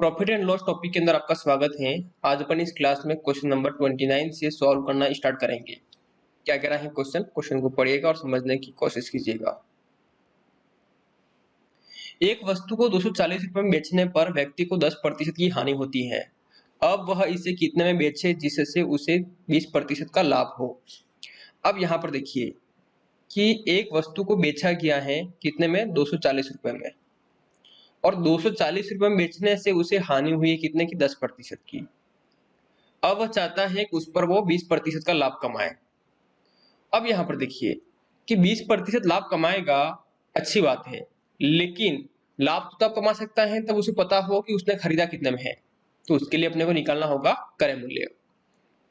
Profit and loss topic के अंदर आपका स्वागत है। आज अपन इस क्लास में क्वेश्चन नंबर 29 से सॉल्व करना स्टार्ट करेंगे। क्या कह रहा है क्वेश्चन को पढ़िएगा और समझने की कोशिश कीजिएगा। एक वस्तु को 240 रुपए में बेचने पर व्यक्ति को 10% की हानि होती है। अब वह इसे कितने में बेचे जिससे उसे 20% का लाभ हो। अब यहाँ पर देखिए कि एक वस्तु को बेचा गया है कितने में, 240 रुपए में, और 240 रुपए में बेचने से उसे हानि हुई है कितने की, 10% की। अब वह चाहता है कि उस पर वो 20% का लाभ कमाए। अब यहां पर देखिए कि 20% लाभ कमाएगा, अच्छी बात है, लेकिन लाभ तो तब कमा सकता है तब उसे पता हो कि उसने खरीदा कितने में है। तो उसके लिए अपने को निकालना होगा क्रय मूल्य।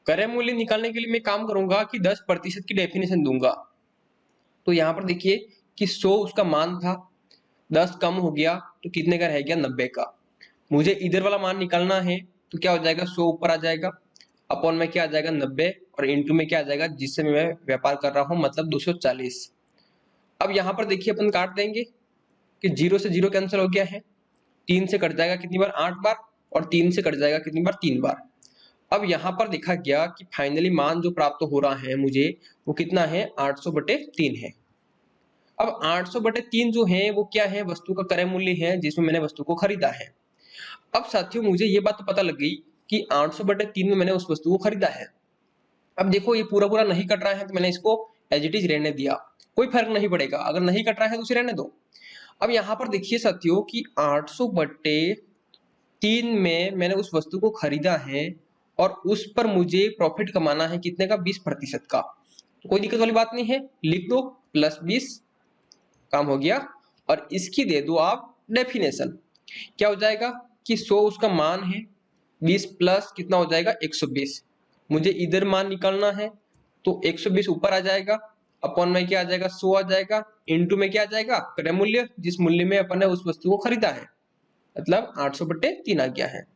क्रय मूल्य निकालने के लिए मैं काम करूंगा कि 10% की डेफिनेशन दूंगा। तो यहाँ पर देखिए कि 100 उसका मान था, 10 कम हो गया तो कितने का रह गया, 90 का। मुझे इधर वाला मान निकालना है तो क्या हो जाएगा, 100 ऊपर आ जाएगा, अपॉन में क्या आ जाएगा 90, और इंटू में क्या आ जाएगा जिससे मैं व्यापार कर रहा हूं, मतलब 240। अब यहां पर देखिए अपन काट देंगे कि 0 से 0 कैंसिल हो गया है, 3 से कट जाएगा कितनी बार, 8 बार, और 3 से कट जाएगा कितनी बार, 3 बार। अब यहां पर देखा गया कि फाइनली मान जो प्राप्त हो रहा है मुझे वो कितना है, 800/3 है। अब 800/3 जो है वो क्या है, वस्तु का क्रय मूल्य है जिसमें मैंने वस्तु को खरीदा है। अब साथियों मुझे ये बात तो पता लग गई कि 800/3 में मैंने उस वस्तु को खरीदा है। अब देखो ये पूरा पूरा नहीं कट रहा है तो मैंने इसको एज इट इज रहने दिया, कोई फर्क नहीं पड़ेगा। अगर नहीं कट रहा है तो उसे रहने दो। अब यहाँ पर देखिए साथियों कि 800/3 में मैंने उस वस्तु को खरीदा है और उस पर मुझे प्रॉफिट कमाना है कितने का, 20% का। तो कोई दिक्कत वाली बात नहीं है, लिख दो +20, काम हो गया। और इसकी दे दो आप डेफिनेशन। क्या हो जाएगा कि 100 उसका मान है, 20 प्लस कितना हो जाएगा, 120। मुझे इधर मान निकालना है तो 120 ऊपर आ जाएगा, अपॉन में क्या आ जाएगा, 100 आ जाएगा, इनटू में क्या आ जाएगा, क्रय मूल्य, जिस मूल्य में अपन ने उस वस्तु को खरीदा है, मतलब 800/3 आ गया है।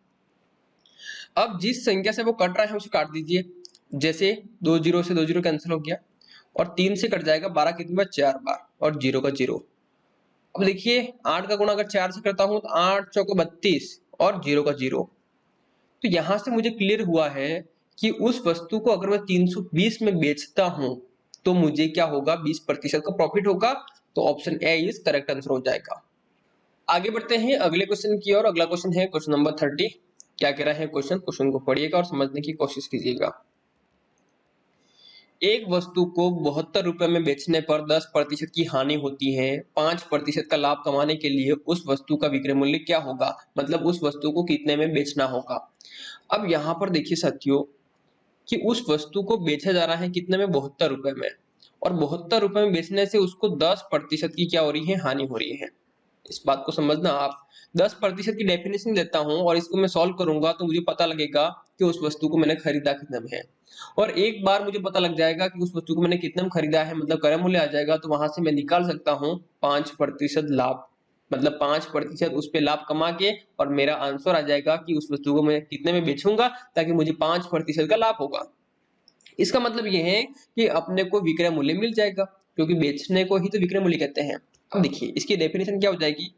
अब जिस संख्या से वो कट रहा है उसे काट दीजिए। जैसे 2 0 से 2 0 कैंसिल हो गया, और 3 से कट जाएगा 12 कितनी बार, 4 बार, और 0 का 0। अब देखिए 8 का गुणा अगर 4 से करता हूं तो 8 चौको 32, और 0 का 0। तो यहां से मुझे क्लियर हुआ है कि उस वस्तु को अगर मैं 320 में बेचता हूं तो मुझे क्या होगा, 20% का प्रॉफिट होगा। तो option A is correct answer हो जाएगा। आगे बढ़ते हैं अगले क्वेश्चन की ओर। अगला क्वेश्चन है क्वेश्चन नंबर 30। क्या कह रहा है क्वेश्चन को पढ़िएगा और समझने की कोशिश कीजिएगा। एक वस्तु को 72 रुपए में बेचने पर 10% की हानि होती है। 5% का लाभ कमाने के लिए उस वस्तु का विक्रय मूल्य क्या होगा, मतलब उस वस्तु को कितने में बेचना होगा। अब यहाँ पर देखिए साथियों कि उस वस्तु को बेचा जा रहा है कितने में, 72 रुपए में, और 72 रुपए में बेचने से उसको 10% की क्या हो रही है, हानि हो रही है। इस बात को समझना आप। 10% की डेफिनेशन देता हूं और इसको मैं सॉल्व करूंगा तो मुझे पता लगेगा कि उस वस्तु को मैंने खरीदा कितने में है। और एक बार मुझे पता लग जाएगा कि उस वस्तु को मैंने कितने में खरीदा है, मतलब क्रय मूल्य आ जाएगा, तो वहां से मैं निकाल सकता हूं 5% लाभ, मतलब 5% उस पे लाभ कमा के, और मेरा आंसर आ जाएगा कि उस वस्तु को मैं कितने में बेचूंगा ताकि मुझे 5% का लाभ होगा। इसका मतलब यह है कि अपने को विक्रय मूल्य मिल जाएगा, क्योंकि बेचने को ही तो विक्रय मूल्य कहते हैं। अब देखिए इसकी डेफिनेशन क्या हो जाएगी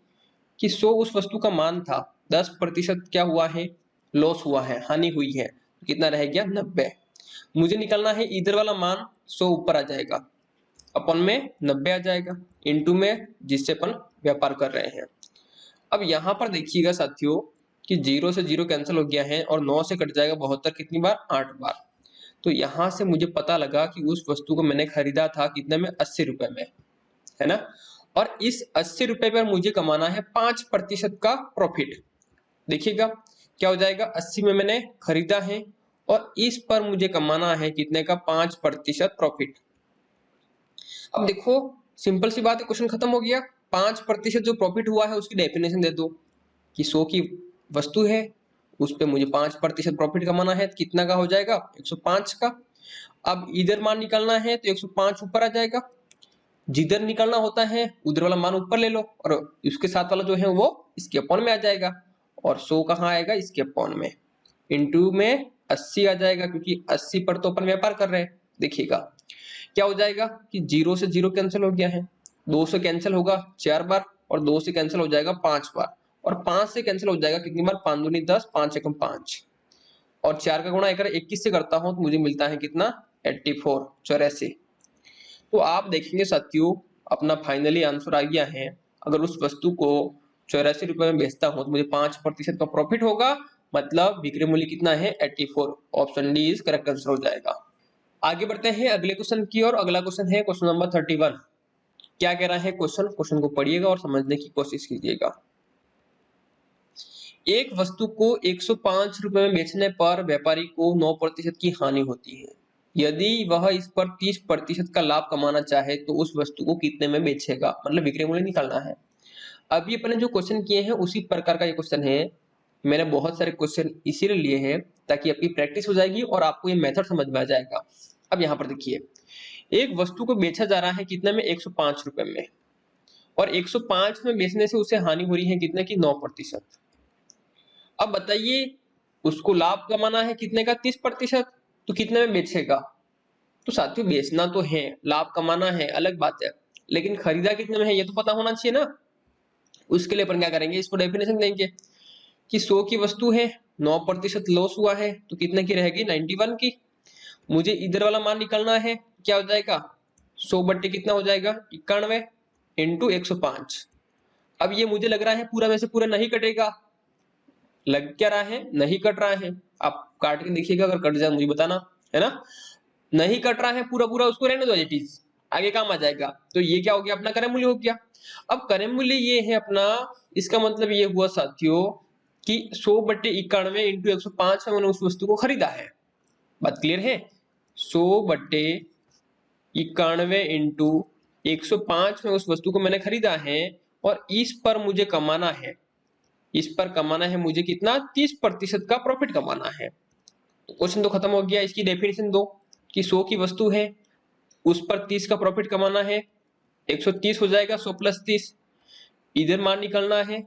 कि 100 उस वस्तु का मान था, 10% क्या हुआ है, लॉस हुआ है, हानि हुई है, तो कितना रह गया, 90। मुझे निकालना है इधर वाला मान, 100 ऊपर आ जाएगा, अपन में 90 आ जाएगा, इंटू में जिससे अपन व्यापार कर रहे हैं। अब यहाँ पर देखिएगा साथियों कि 0 से 0 कैंसिल हो गया है, और 9 से कट जाएगा 72 कितनी बार, 8 बार। तो यहां से मुझे पता लगा कि उस वस्तु को मैंने खरीदा था कितने में, 80 रुपए में, है ना। और इस 80 रुपए पर मुझे कमाना है 5% का प्रॉफिट। देखिएगा क्या हो जाएगा, 80 में मैंने खरीदा है और इस पर मुझे कमाना है कितने का, 5% प्रॉफिट। अब देखो सिंपल सी बात है, क्वेश्चन खत्म हो गया। 5% जो प्रॉफिट हुआ है उसकी डेफिनेशन दे दो कि 100 की वस्तु है, उस पे मुझे 5% प्रॉफिट कमाना है, कितना का हो जाएगा, 105 का। अब इधर मान निकालना है तो 105 ऊपर आ जाएगा, जिधर निकालना होता है उधर वाला मान ऊपर ले लो, और उसके साथ वाला जो है वो इसके अपॉन में आ जाएगा, और 100 कहाँ आएगा, इसके अपॉन में, इंटू में 80 आ जाएगा, क्योंकि 80 पर तो अपन व्यापार कर रहे हैं। देखिएगा क्या हो जाएगा कि 0 से 0 कैंसिल हो गया है, 2 से कैंसिल होगा 4 बार, और 2 से कैंसिल हो जाएगा 5 बार, और 5 से कैंसिल हो जाएगा कितनी बार, 5 दूनी 10, 5 एकम 5, और 4 का गुणा अगर 21 से करता हूं तो मुझे मिलता है कितना, 84, 84। तो आप देखेंगे साथियों अपना फाइनली आंसर आ गया है। अगर उस वस्तु को 84 रुपए में बेचता हूं तो मुझे 5% का प्रॉफिट होगा, मतलब विक्रय मूल्य कितना है, 84। Option D is correct answer हो जाएगा। आगे बढ़ते हैं अगले क्वेश्चन की ओर। अगला क्वेश्चन है क्वेश्चन नंबर 31। क्या कह रहा है क्वेश्चन को पढ़िएगा और समझने की कोशिश कीजिएगा। एक वस्तु को 105 रुपए में बेचने पर व्यापारी को 9% की हानि होती है। यदि वह इस पर 30% का लाभ कमाना चाहे तो उस वस्तु को कितने में बेचेगा, मतलब विक्रय मूल्य निकालना है। अभी अपने जो क्वेश्चन किए हैं उसी प्रकार का ये क्वेश्चन है। मैंने बहुत सारे क्वेश्चन इसीलिए लिए हैं ताकि आपकी प्रैक्टिस हो जाएगी और आपको ये मेथड समझ में आ जाएगा। अब यहाँ पर देखिए, एक वस्तु को बेचा जा रहा है कितने में, 105 रुपए में, और 105 में बेचने से उसे हानि हो रही है कितने की, 9%। अब बताइए उसको लाभ कमाना है कितने का, 30%, तो कितने में बेचेगा। तो साथियों बेचना तो है, लाभ कमाना है अलग बात है, लेकिन खरीदा कितने में है ये तो पता होना चाहिए ना। उसके लिए अपन क्या करेंगे, इसको डेफिनेशन देंगे कि 100 की वस्तु है, 9% लॉस हुआ है तो कितने की रहेगी, 91 की। मुझे इधर वाला मान निकालना है, क्या हो जाएगा, 100 बट्टे कितना हो जाएगा, 91 इंटू 105। अब ये मुझे लग रहा है पूरा में से पूरा नहीं कटेगा, लग क्या रहा है, नहीं कट रहा है। आप काट के देखिएगा, अगर कट जाए मुझे बताना, है ना। नहीं कट रहा है पूरा पूरा, उसको रहने दो एज इट इज, आगे काम आ जाएगा। तो ये क्या हो गया, अपना क्रय मूल्य हो गया। अब क्रय मूल्य ये है अपना, इसका मतलब ये हुआ साथियों कि 100 बट्टे 91 इंटू 105 में मैंने उस वस्तु को खरीदा है। बात क्लियर है, 100 बट्टे 91 इंटू 105 में उस वस्तु को मैंने खरीदा है, और इस पर मुझे कमाना है, इस पर कमाना है मुझे कितना, 30% का प्रॉफिट कमाना है। तो क्वेश्चन तो खत्म हो गया। इसकी डेफिनेशन दो कि 100 की वस्तु है, उस पर 30 का प्रॉफिट कमाना है, 130 हो जाएगा, 100 प्लस 30, इधर मान निकालना है,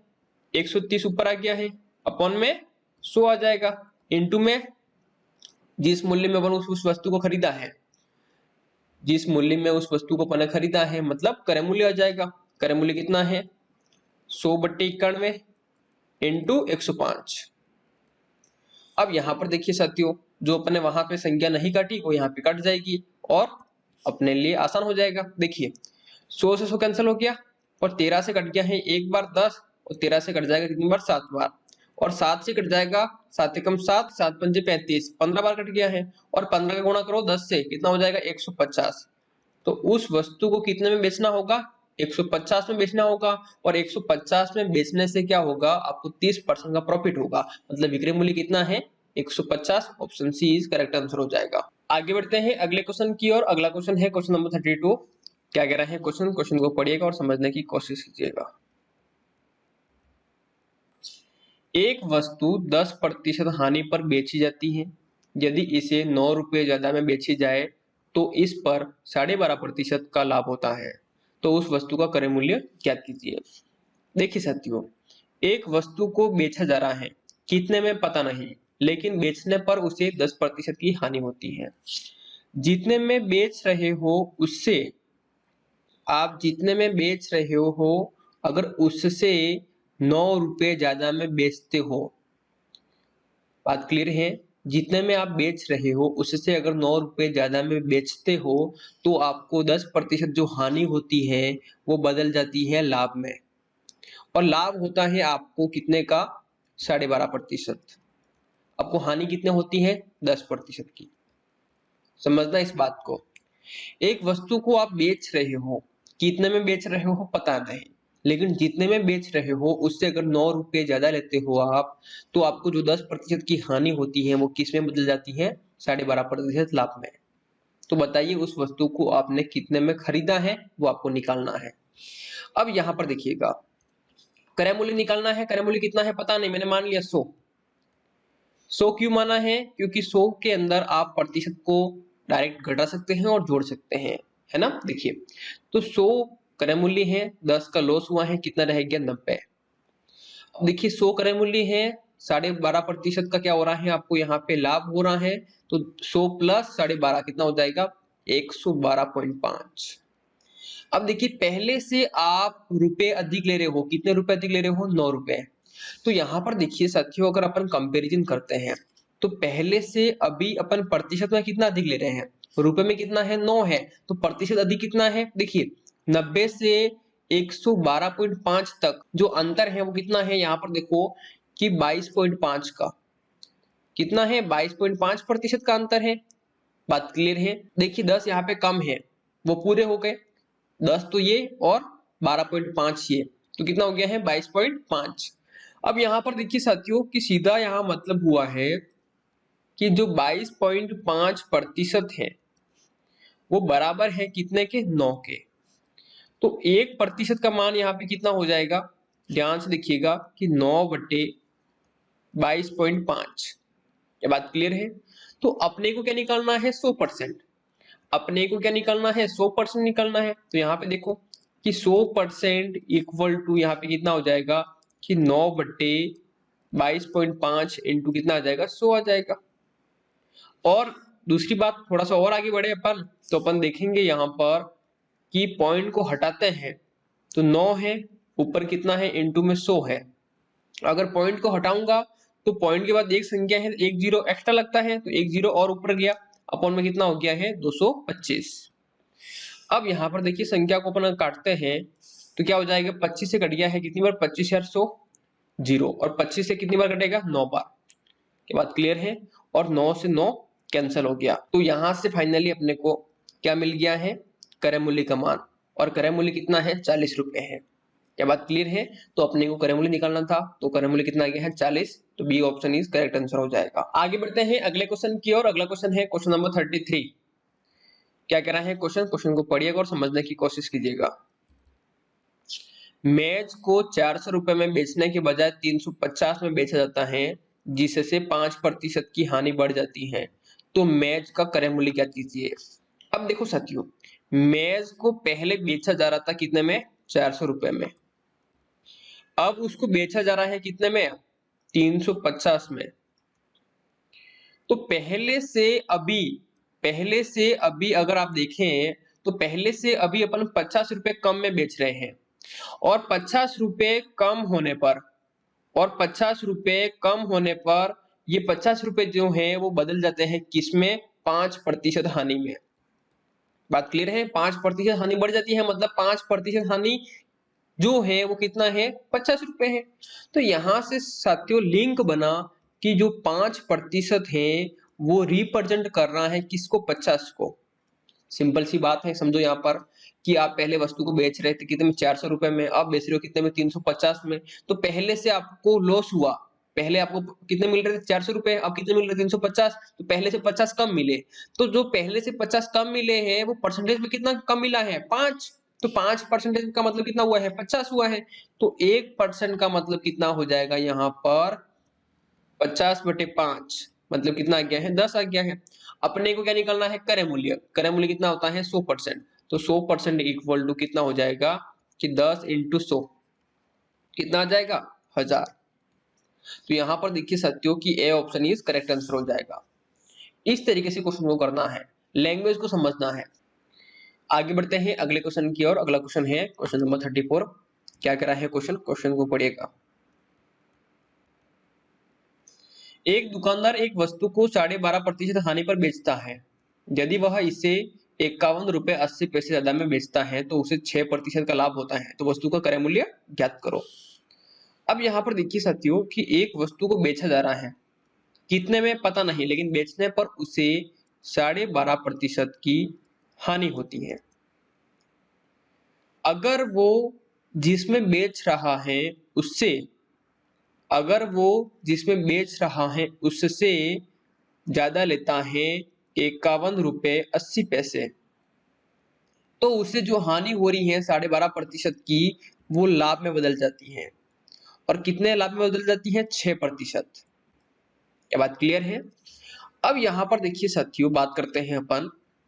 130 ऊपर आ गया है, अपॉन में 100 आ जाएगा, इंटू में जिस मूल्य में अपन उस वस्तु को खरीदा है, जिस मूल्य में उस वस्तु को अपन खरीदा है मतलब क्रय मूल्य आ जाएगा। क्रय मूल्य कितना है, 100 बट्टे 91 इंटू 105। अब यहाँ पर देखिए साथियों, जो अपने वहां पे संख्या नहीं काटी वो यहाँ पे कट जाएगी और अपने लिए आसान हो जाएगा। देखिए 100 से 100 कैंसिल हो गया, और 13 से कट गया है एक बार 10, और 13 से कट जाएगा कितनी बार, 7 बार, और 7 से कट जाएगा 7 एकम 7, 7 पंजे 35, 15 बार कट गया है, और 15 का गुणा करो 10 से, कितना हो जाएगा, 150। तो उस वस्तु को कितने में बेचना होगा, 150 में बेचना होगा, और 150 में बेचने से क्या होगा, आपको 30% का प्रॉफिट होगा, मतलब विक्रय मूल्य कितना है, 150। Option C is correct answer हो जाएगा। आगे बढ़ते हैं अगले क्वेश्चन की ओर। अगला क्वेश्चन है क्वेश्चन नंबर 32। क्या कह रहा है क्वेश्चन को पढ़िएगा और समझने की कोशिश कीजिएगा। एक वस्तु 10% हानि पर बेची जाती है। यदि इसे 9 रुपए ज्यादा में बेची जाए तो इस पर 12.5% का लाभ होता है। तो उस वस्तु का क्रय मूल्य ज्ञात कीजिए। देखिए साथियों, एक वस्तु को बेचा जा रहा है, कितने में पता नहीं, लेकिन बेचने पर उसे 10% की हानि होती है। जितने में बेच रहे हो उससे, आप जितने में बेच रहे हो अगर उससे 9 रुपए ज्यादा में बेचते हो, बात क्लियर है, जितने में आप बेच रहे हो उससे अगर 9 रुपए ज्यादा में बेचते हो तो आपको 10% जो हानि होती है वो बदल जाती है लाभ में, और लाभ होता है आपको कितने का, 12.5%। आपको हानि कितने होती है, 10% की। समझना इस बात को। एक वस्तु को आप बेच रहे हो, कितने में बेच रहे हो पता नहीं, लेकिन जितने में बेच रहे हो उससे अगर 9 रुपए ज्यादा लेते हो आप, तो आपको जो 10% की हानि होती है वो किस में बदल जाती है, 12.5% लाभ में। तो बताइए उस वस्तु को आपने कितने में खरीदा है वो आपको निकालना है। अब यहाँ पर देखिएगा, क्रय मूल्य निकालना है, क्रय मूल्य कितना है पता नहीं, मैंने मान लिया 100। 100 क्यों माना है, क्योंकि 100 के अंदर आप प्रतिशत को डायरेक्ट घटा सकते हैं और जोड़ सकते हैं, है ना। देखिए तो 100 क्रय मूल्य है, 10 का लॉस हुआ है, कितना रह गया, 90। अब देखिए 100 क्रय मूल्य है, 12.5% का क्या हो रहा है, आपको यहाँ पे लाभ हो रहा है, तो 100 प्लस 12.5 कितना हो जाएगा, 112.5। अब देखिए पहले से आप रुपए अधिक ले रहे हो, कितने रुपए अधिक ले रहे हो, 9 रुपए। तो यहाँ पर देखिए साथियों, अगर अपन कंपैरिजन करते हैं तो पहले से अभी अपन प्रतिशत में कितना अधिक ले रहे हैं, रुपए में कितना है 9 है, तो प्रतिशत अधिक कितना है, देखिए 90 से 112.5 तक जो अंतर है वो कितना है, यहाँ पर देखो कि 22.5 का कितना है, 22.5% का अंतर है। बात क्लियर है। देखिए 10 यहाँ पे कम है, वो पूरे हो गए, 10 तो ये और 12.5 ये, तो कितना हो गया है 22.5। अब यहाँ पर देखिए साथियों कि सीधा यहाँ मतलब हुआ है कि जो 22.5% है वो बराबर है कितने के, 9 के। तो 1% का मान यहाँ पे कितना हो जाएगा, ध्यान से देखिएगा कि 9/22.5। ये बात क्लियर है। तो अपने को क्या निकालना है, 100%। अपने को क्या निकालना है, 100% निकालना है। तो यहाँ पे देखो कि 100% इक्वल टू यहाँ पे कितना हो जाएगा कि 9/22.5 इंटू कितना आ जाएगा, 100 आ जाएगा। और दूसरी बात, थोड़ा सा और आगे बढ़े अपन, तो अपन देखेंगे यहाँ पर कि पॉइंट को हटाते हैं तो 9 है, ऊपर कितना है इंटू में 100 है। अगर पॉइंट को हटाऊंगा तो पॉइंट के बाद एक संख्या है, एक जीरो एक्स्ट्रा लगता है, तो एक जीरो और ऊपर गया, अपॉन में कितना हो गया है 225। अब यहाँ पर देखिए संख्या को अपन काटते हैं तो क्या हो जाएगा, 25 से कट गया है कितनी बार, 25 यार 100 जीरो, और 25 से कितनी बार कटेगा, 9 बार। के बाद क्लियर है। और 9 से 9 कैंसिल हो गया, तो यहां से फाइनली अपने को क्या मिल गया है, क्रय मूल्य का मान। और क्रय मूल्य कितना है, 40 रुपए है। क्या बात क्लियर है। तो अपने को क्रय मूल्य निकालना था, तो क्रय मूल्य कितना आ गया है 40, तो B option is correct answer हो जाएगा। आगे बढ़ते हैं अगले क्वेश्चन की ओर। अगला क्वेश्चन है क्वेश्चन नंबर 33। क्या कह रहा है क्वेश्चन को पढ़िएगा और समझने की कोशिश कीजिएगा। मेज को 400 रुपए में बेचने के बजाय 350 में बेचा जाता है, जिससे 5% की हानि बढ़ जाती है, तो मेज का क्रय मूल्य क्या कीजिए। अब देखो साथियों, मेज को पहले बेचा जा रहा था कितने में, 400 रुपए में। अब उसको बेचा जा रहा है कितने में, 350 में। तो पहले से अभी अगर आप देखें तो पहले से अभी अपन 50 रुपए कम में बेच रहे हैं, और 50 रुपए कम होने पर, ये 50 रुपए जो है वो बदल जाते हैं किसमें, 5% हानि में। बात क्लियर है। 5% हानि बढ़ जाती है, मतलब 5% हानि जो है वो कितना है, 50 रुपए है। तो यहां से साथियों लिंक बना कि जो 5% है वो रिप्रेजेंट कर रहा है किसको, 50 को। सिंपल सी बात है, समझो यहाँ पर कि आप पहले वस्तु को बेच रहे थे कितने में, 400 रुपए में, आप बेच रहे हो कितने में, 350 में। तो पहले से आपको लॉस हुआ, पहले आपको कितने मिल रहे थे, 400 रुपए, अब कितने मिल रहे, 350। तो पहले से 50 कम मिले, तो जो पहले से 50 कम मिले हैं वो परसेंटेज में कितना कम मिला है, 5। तो 5% का मतलब कितना हुआ है, 50 हुआ है। तो 1% का मतलब कितना हो जाएगा यहाँ पर, 50/5, मतलब कितना आ गया है, 10 आ गया है। अपने को क्या निकालना है, क्रय मूल्य। क्रय मूल्य कितना होता है, 100%। तो 100% इक्वल टू कितना हो जाएगा कि 10 इंटू 100 कितना आ जाएगा, 1000। तो यहाँ पर देखिए साथियों कि A option is correct answer हो जाएगा। इस तरीके से क्वेश्चन को करना है, लैंग्वेज को समझना है। आगे बढ़ते हैं अगले क्वेश्चन की ओर। अगला क्वेश्चन है क्वेश्चन नंबर 34। क्या कह रहा है क्वेश्चन को पढ़िएगा। एक दुकानदार एक वस्तु को 12.5% हानि पर बेचता है। यदि वह इसे 51 रुपए 80 पैसे ज्यादा में बेचता है तो उसे 6% का लाभ होता है। तो वस्तु का क्रय मूल्य ज्ञात करो। अब यहाँ पर देखिए साथियों कि एक वस्तु को बेचा जा रहा है, कितने में पता नहीं, लेकिन बेचने पर उसे 12.5% की हानि होती है। अगर वो जिसमें बेच रहा है उससे ज्यादा लेता है 51 रुपए 80 पैसे, तो उसे जो हानि हो रही है 12.5% की, वो लाभ में बदल जाती है। और कितने लाभ में बदल जाती है, 6%। ये बात क्लियर है। अब यहाँ पर देखिए साथियों, बात करते हैं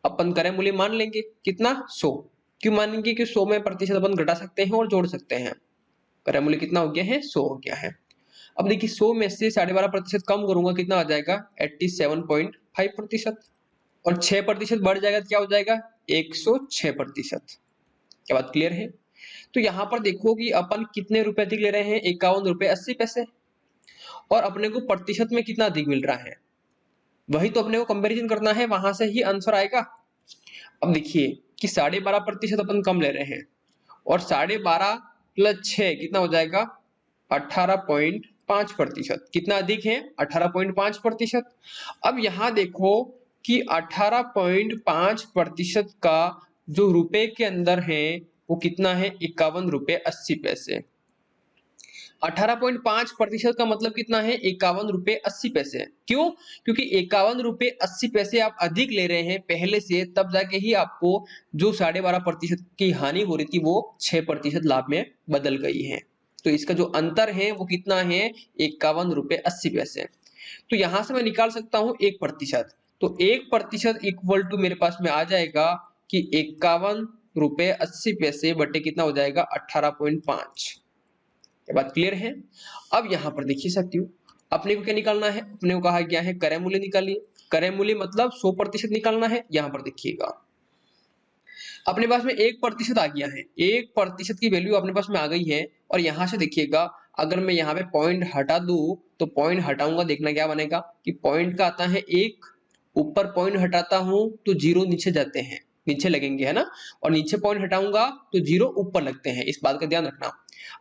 अपन क्रय मूल्य मान लेंगे कितना, 100। क्यों मानेंगे कि 100 में प्रतिशत अपन घटा सकते हैं और जोड़ सकते हैं। क्रय मूल्य कितना हो गया है, 100 हो गया है। अब देखिए 100 में से 12.5% कम करूंगा, कितना आ जाएगा, 87.5%। और 6% बढ़ जाएगा तो क्या हो जाएगा, 106%। क्या बात क्लियर है। तो यहाँ पर देखो कि अपन कितने रुपए अधिक ले रहे हैं, 51 रुपए 80 पैसे, और अपने को प्रतिशत में कितना अधिक मिल रहा है, वही तो अपने को कंपैरिजन करना है, वहां से ही आंसर आएगा। अब देखिए कि 12.5% अपन कम ले रहे हैं, और 12.5 प्लस 6 कितना हो जाएगा, 18.5%। कितना अधिक है, 18.5%। अब यहाँ देखो कि 18.5% का जो रुपए के अंदर है वो कितना है, 51 रुपए 80 पैसे। 18.5% का मतलब कितना है, 51 रुपए 80 पैसे। क्यों? क्योंकि 51 रुपए 80 पैसे आप अधिक ले रहे हैं पहले से, तब जाके ही आपको जो 12.5% की हानि हो रही थी वो 6% लाभ में बदल गई है। तो इसका जो अंतर है वो कितना है, 51 रुपए 80 पैसे। तो यहां से मैं निकाल सकता हूं 1%। तो 1% इक्वल टू मेरे पास में आ जाएगा कि 51 रुपए 80 पैसे बटे कितना हो जाएगा, 18.5। ये बात क्लियर है? अब यहाँ पर देखिए साथियों, अपने को क्या निकालना है, अपने को कहा गया है क्रय मूल्य निकालिए। क्रय मूल्य मतलब 100% निकालना है। यहाँ पर देखिएगा अपने पास में 1% आ गया है, 1% की वैल्यू अपने पास में आ गई है। और यहाँ से देखिएगा अगर मैं यहाँ पे पॉइंट हटा दूं तो पॉइंट हटाऊंगा, देखना क्या बनेगा कि पॉइंट का आता है 1, ऊपर पॉइंट हटाता हूं तो 0 नीचे जाते हैं, नीचे लगेंगे है ना, और नीचे पॉइंट हटाऊंगा तो 0 ऊपर लगते हैं, इस बात का ध्यान रखना।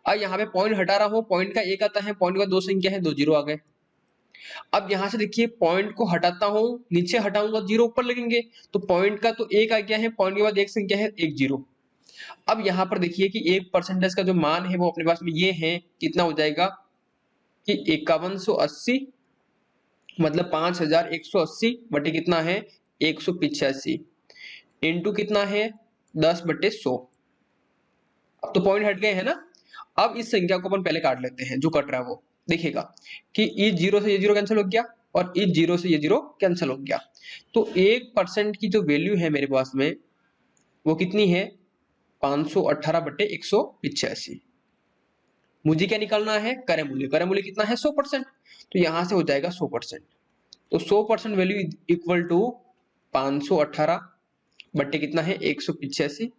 अब यहाँ पे पॉइंट हटा रहा हूँ, पॉइंट का 1 आता है, पॉइंट का 2 संख्या है, 2 0 आ गए। अब यहाँ से देखिए पॉइंट को हटाता हूँ, नीचे हटाऊंगा 0 ऊपर लगेंगे, तो पॉइंट का तो 1 आ गया है, पॉइंट के बाद 1 संख्या है, 1 0। अब यहाँ पर देखिए कि 1% का जो मान है वो अपने पास में ये है, कितना हो जाएगा कि 5180 मतलब 5180 बटे कितना है, 185 इंटू कितना है, 10/100। अब तो पॉइंट हट गए है ना। अब इस संख्या को अपन पहले काट लेते हैं, जो कट रहा है वो देखिएगा कि इस 0 से ये 0 कैंसिल हो गया, और इस 0 से ये 0 कैंसिल हो गया। तो 1% की जो वैल्यू है मेरे पास में वो कितनी है, 518/185। मुझे क्या निकालना है, क्रय मूल्य। क्रय मूल्य कितना है, 100%। तो यहां से हो जाएगा 100%। तो 100% वैल्यू इक्वल टू 518 बट्टे कितना है, 185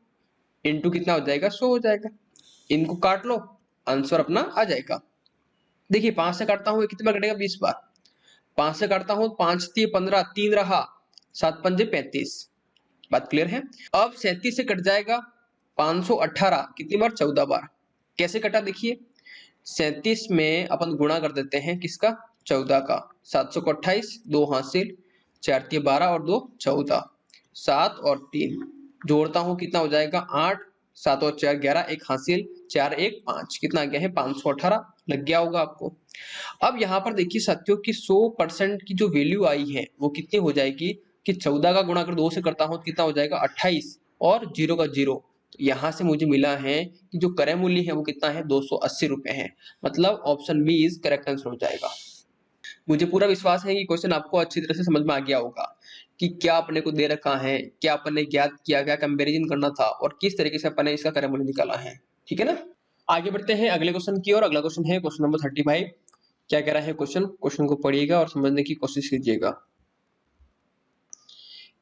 इंटू कितना हो जाएगा, 100 हो जाएगा। इनको काट लो, आंसर अपना आ जाएगा। देखिए 5 से काटता हूँ कितनी बार कटेगा, 20 बार। 5 से काटता हूँ, 5 3 15, 3 रहा, 7 5 35। बात क्लियर है? अब 37 से कट जाएगा 518 कितनी बार, 14 बार। कैसे कटा देखिए, 37 में अपन गुणा कर देते हैं किसका, 14 का। 700 को 28, 2 हासिल, 4 3 12 और 2 14, 7 और 3 जोड़ता हूं कितना हो जाएगा, 8, 7 और 4 11, 1 हासिल, 4 1 5, कितना आ गया है, 518 लग गया होगा आपको। अब यहाँ पर देखिए साथियों कि 100% की जो वैल्यू आई है वो कितनी हो जाएगी कि 14 का गुणा अगर 2 से करता हूं तो कितना हो जाएगा, 28 और 0 का 0। तो यहाँ से मुझे मिला है कि जो क्रय मूल्य है वो कितना है, 280 रुपए है। मतलब option B is correct answer हो जाएगा। मुझे पूरा विश्वास है कि क्वेश्चन आपको अच्छी तरह से समझ में आ गया होगा कि क्या अपने को दे रखा है, क्या अपन ने ज्ञात किया, क्या कंपैरिजन करना था और किस तरीके से अपन ने इसका क्रय मूल्य निकाला है। ठीक है ना। आगे बढ़ते हैं अगले क्वेश्चन की ओर। अगला क्वेश्चन है क्वेश्चन नंबर 35। क्या कह रहा है क्वेश्चन को पढ़िएगा और समझने की कोशिश कीजिएगा।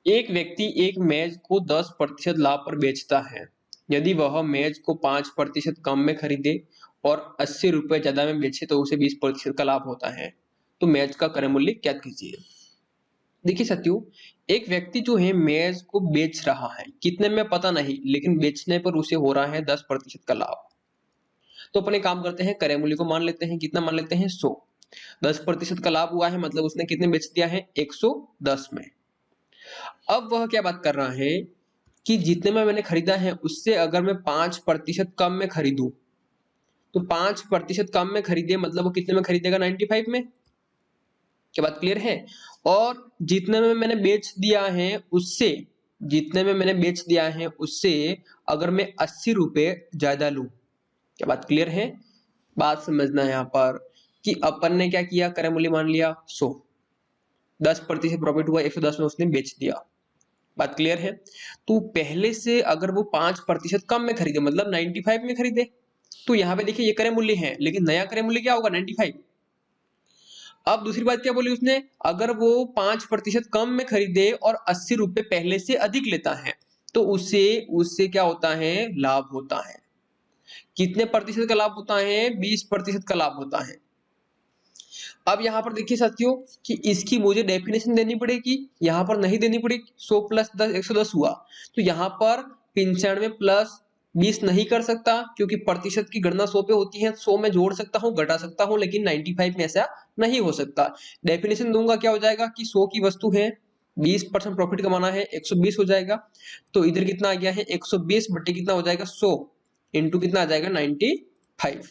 एक व्यक्ति एक मेज को 10% लाभ पर बेचता है। यदि वह मेज को 5% कम में खरीदे और 80 रुपए ज्यादा में बेचे तो उसे 20% का लाभ होता है। तो मेज का क्रय मूल्य क्या कीजिए। देखिए साथियों, एक व्यक्ति जो है मेज को बेच रहा है, कितने में पता नहीं, लेकिन बेचने पर उसे हो रहा है 10% का लाभ। तो अपने काम करते हैं, क्रय मूल्य को मान लेते हैं, कितना मान लेते हैं, 100। 10% का लाभ हुआ है मतलब उसने कितने बेच दिया है, 110 में। अब वह क्या बात कर रहा है कि जितने में मैंने खरीदा है उससे अगर मैं 5% कम में खरीदूं, तो 5% कम में खरीदे मतलब वो कितने में खरीदेगा, 95 में। क्या बात क्लियर है? और जितने में मैंने बेच दिया है उससे, जितने में मैंने बेच दिया है उससे अगर मैं 80 रुपए ज्यादा लूं। क्या बात क्लियर है? बात समझना यहाँ पर कि अपन ने क्या किया, क्रय मूल्य मान लिया 100, 10% प्रॉफिट हुआ, 110 में उसने बेच दिया। बात क्लियर है? तो पहले से अगर वो 5% कम में खरीदे मतलब 95 में खरीदे, तो यहाँ पे देखिए ये क्रय मूल्य है, लेकिन नया क्रय मूल्य क्या होगा, 95। अब दूसरी बात क्या बोली उसने, अगर वो 5% कम में खरीदे और 80 रुपए पहले से अधिक लेता है तो उससे उससे क्या होता है, लाभ होता है। कितने प्रतिशत का लाभ होता है? 20% का लाभ होता है। अब यहाँ पर देखिए साथियों कि इसकी मुझे डेफिनेशन देनी पड़ेगी, यहाँ पर नहीं देनी पड़ेगी। 100 प्लस 10 110 हुआ, तो यहाँ पर 95 प्लस 20 नहीं कर सकता, क्योंकि प्रतिशत की गणना 100 पे होती है। 100 में जोड़ सकता हूँ, घटा सकता हूँ, लेकिन 95 में ऐसा नहीं हो सकता। डेफिनेशन दूंगा, क्या हो जाएगा कि 100 की वस्तु है, 20% प्रॉफिट कमाना है, 120 हो जाएगा। तो इधर कितना आ गया है? 120 बटे कितना हो जाएगा? 100 इंटू कितना आ जाएगा? 95।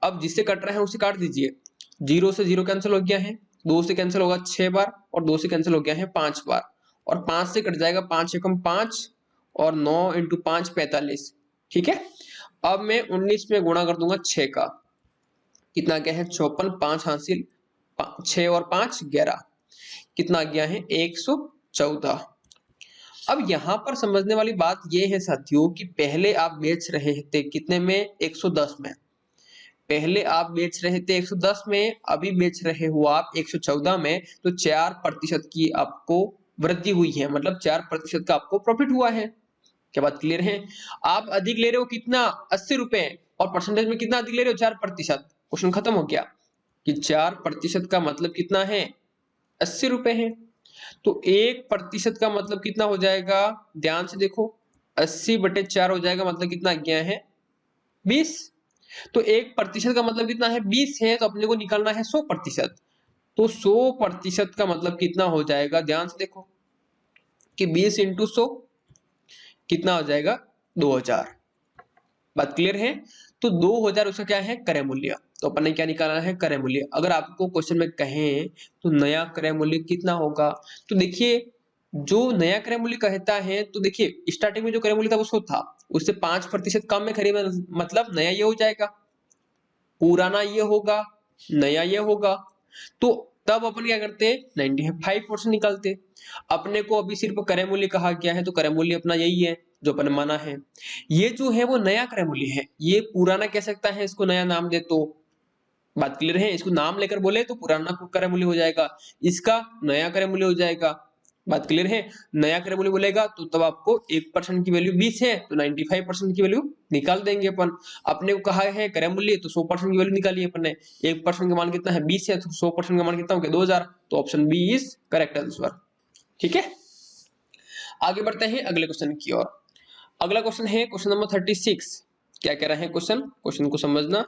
अब जिससे कट रहा है उसे काट दीजिए। 0 से 0 कैंसिल हो गया है, 2 से कैंसिल होगा 6 बार, और 2 से कैंसिल हो गया है 5 बार, और 5 से कट जाएगा 5 एकम 5, और 9 इंटू 5 45। ठीक है। अब मैं 19 में गुणा कर दूंगा 6 का, कितना गया है? 54, 5 हासिल, 6 और 5 11, कितना गया है? 114। अब यहाँ पर समझने वाली बात यह है साथियों कि पहले आप बेच रहे थे कितने में? 110 में। पहले आप बेच रहे थे 110 में, अभी बेच रहे हो आप 114 में, तो 4% की आपको वृद्धि हुई है, मतलब 4% का आपको प्रॉफिट हुआ है। क्या बात क्लियर है? आप अधिक ले रहे हो कितना? 80 रुपए, और परसेंटेज में कितना अधिक ले रहे हो? 4%। क्वेश्चन खत्म हो गया कि 4% का मतलब कितना है? 80 रुपए है। तो 1% का मतलब कितना हो जाएगा? ध्यान से देखो, 80/4 हो जाएगा, मतलब कितना गया है? 20। तो 1% का मतलब कितना है? 20 है, तो अपने को निकालना है 100%। तो 100% का मतलब कितना हो जाएगा? ध्यान से देखो कि 20 इंटू 100 कितना हो जाएगा? 2000। बात क्लियर है? तो 2000 उसका क्या है? क्रय मूल्य। तो अपन ने क्या निकालना है? क्रय मूल्य। अगर आपको क्वेश्चन में कहें तो नया क्रय मूल्य कितना होगा, तो देखिए जो नया क्रय मूल्य कहता है, तो देखिए स्टार्टिंग में जो क्रय मूल्य था वो 100 था, उससे 5% कम में खरीदा, मतलब नया ये हो जाएगा, पुराना ये होगा, नया ये होगा। तो तब अपन क्या करते हैं? 95% निकालते। अपने को अभी सिर्फ क्रय मूल्य कहा गया है, तो क्रय मूल्य अपना यही है जो अपन ने माना है। ये जो है वो नया क्रय मूल्य है, ये पुराना कह सकता है, इसको नया नाम दे तो। बात क्लियर है? इसको नाम लेकर बोले तो पुराना क्रय मूल्य हो जाएगा, इसका नया क्रय मूल्य हो जाएगा। बात क्लियर है? नया क्रय मूल्य बोलेगा तो तब आपको 1% की वैल्यू 20 है, तो 95% की वैल्यू निकाल देंगे अपन। अपने को कहा है क्रय मूल्य, तो 100% की वैल्यू निकाली अपन ने। 1% का मान कितना है? 20 है, तो 100% का मान कितना हो गया? 2000। तो option B is correct answer. ठीक है। आगे बढ़ते हैं अगले क्वेश्चन की ओर। अगला क्वेश्चन है क्वेश्चन नंबर 36। क्या कह रहा है क्वेश्चन? क्वेश्चन को समझना।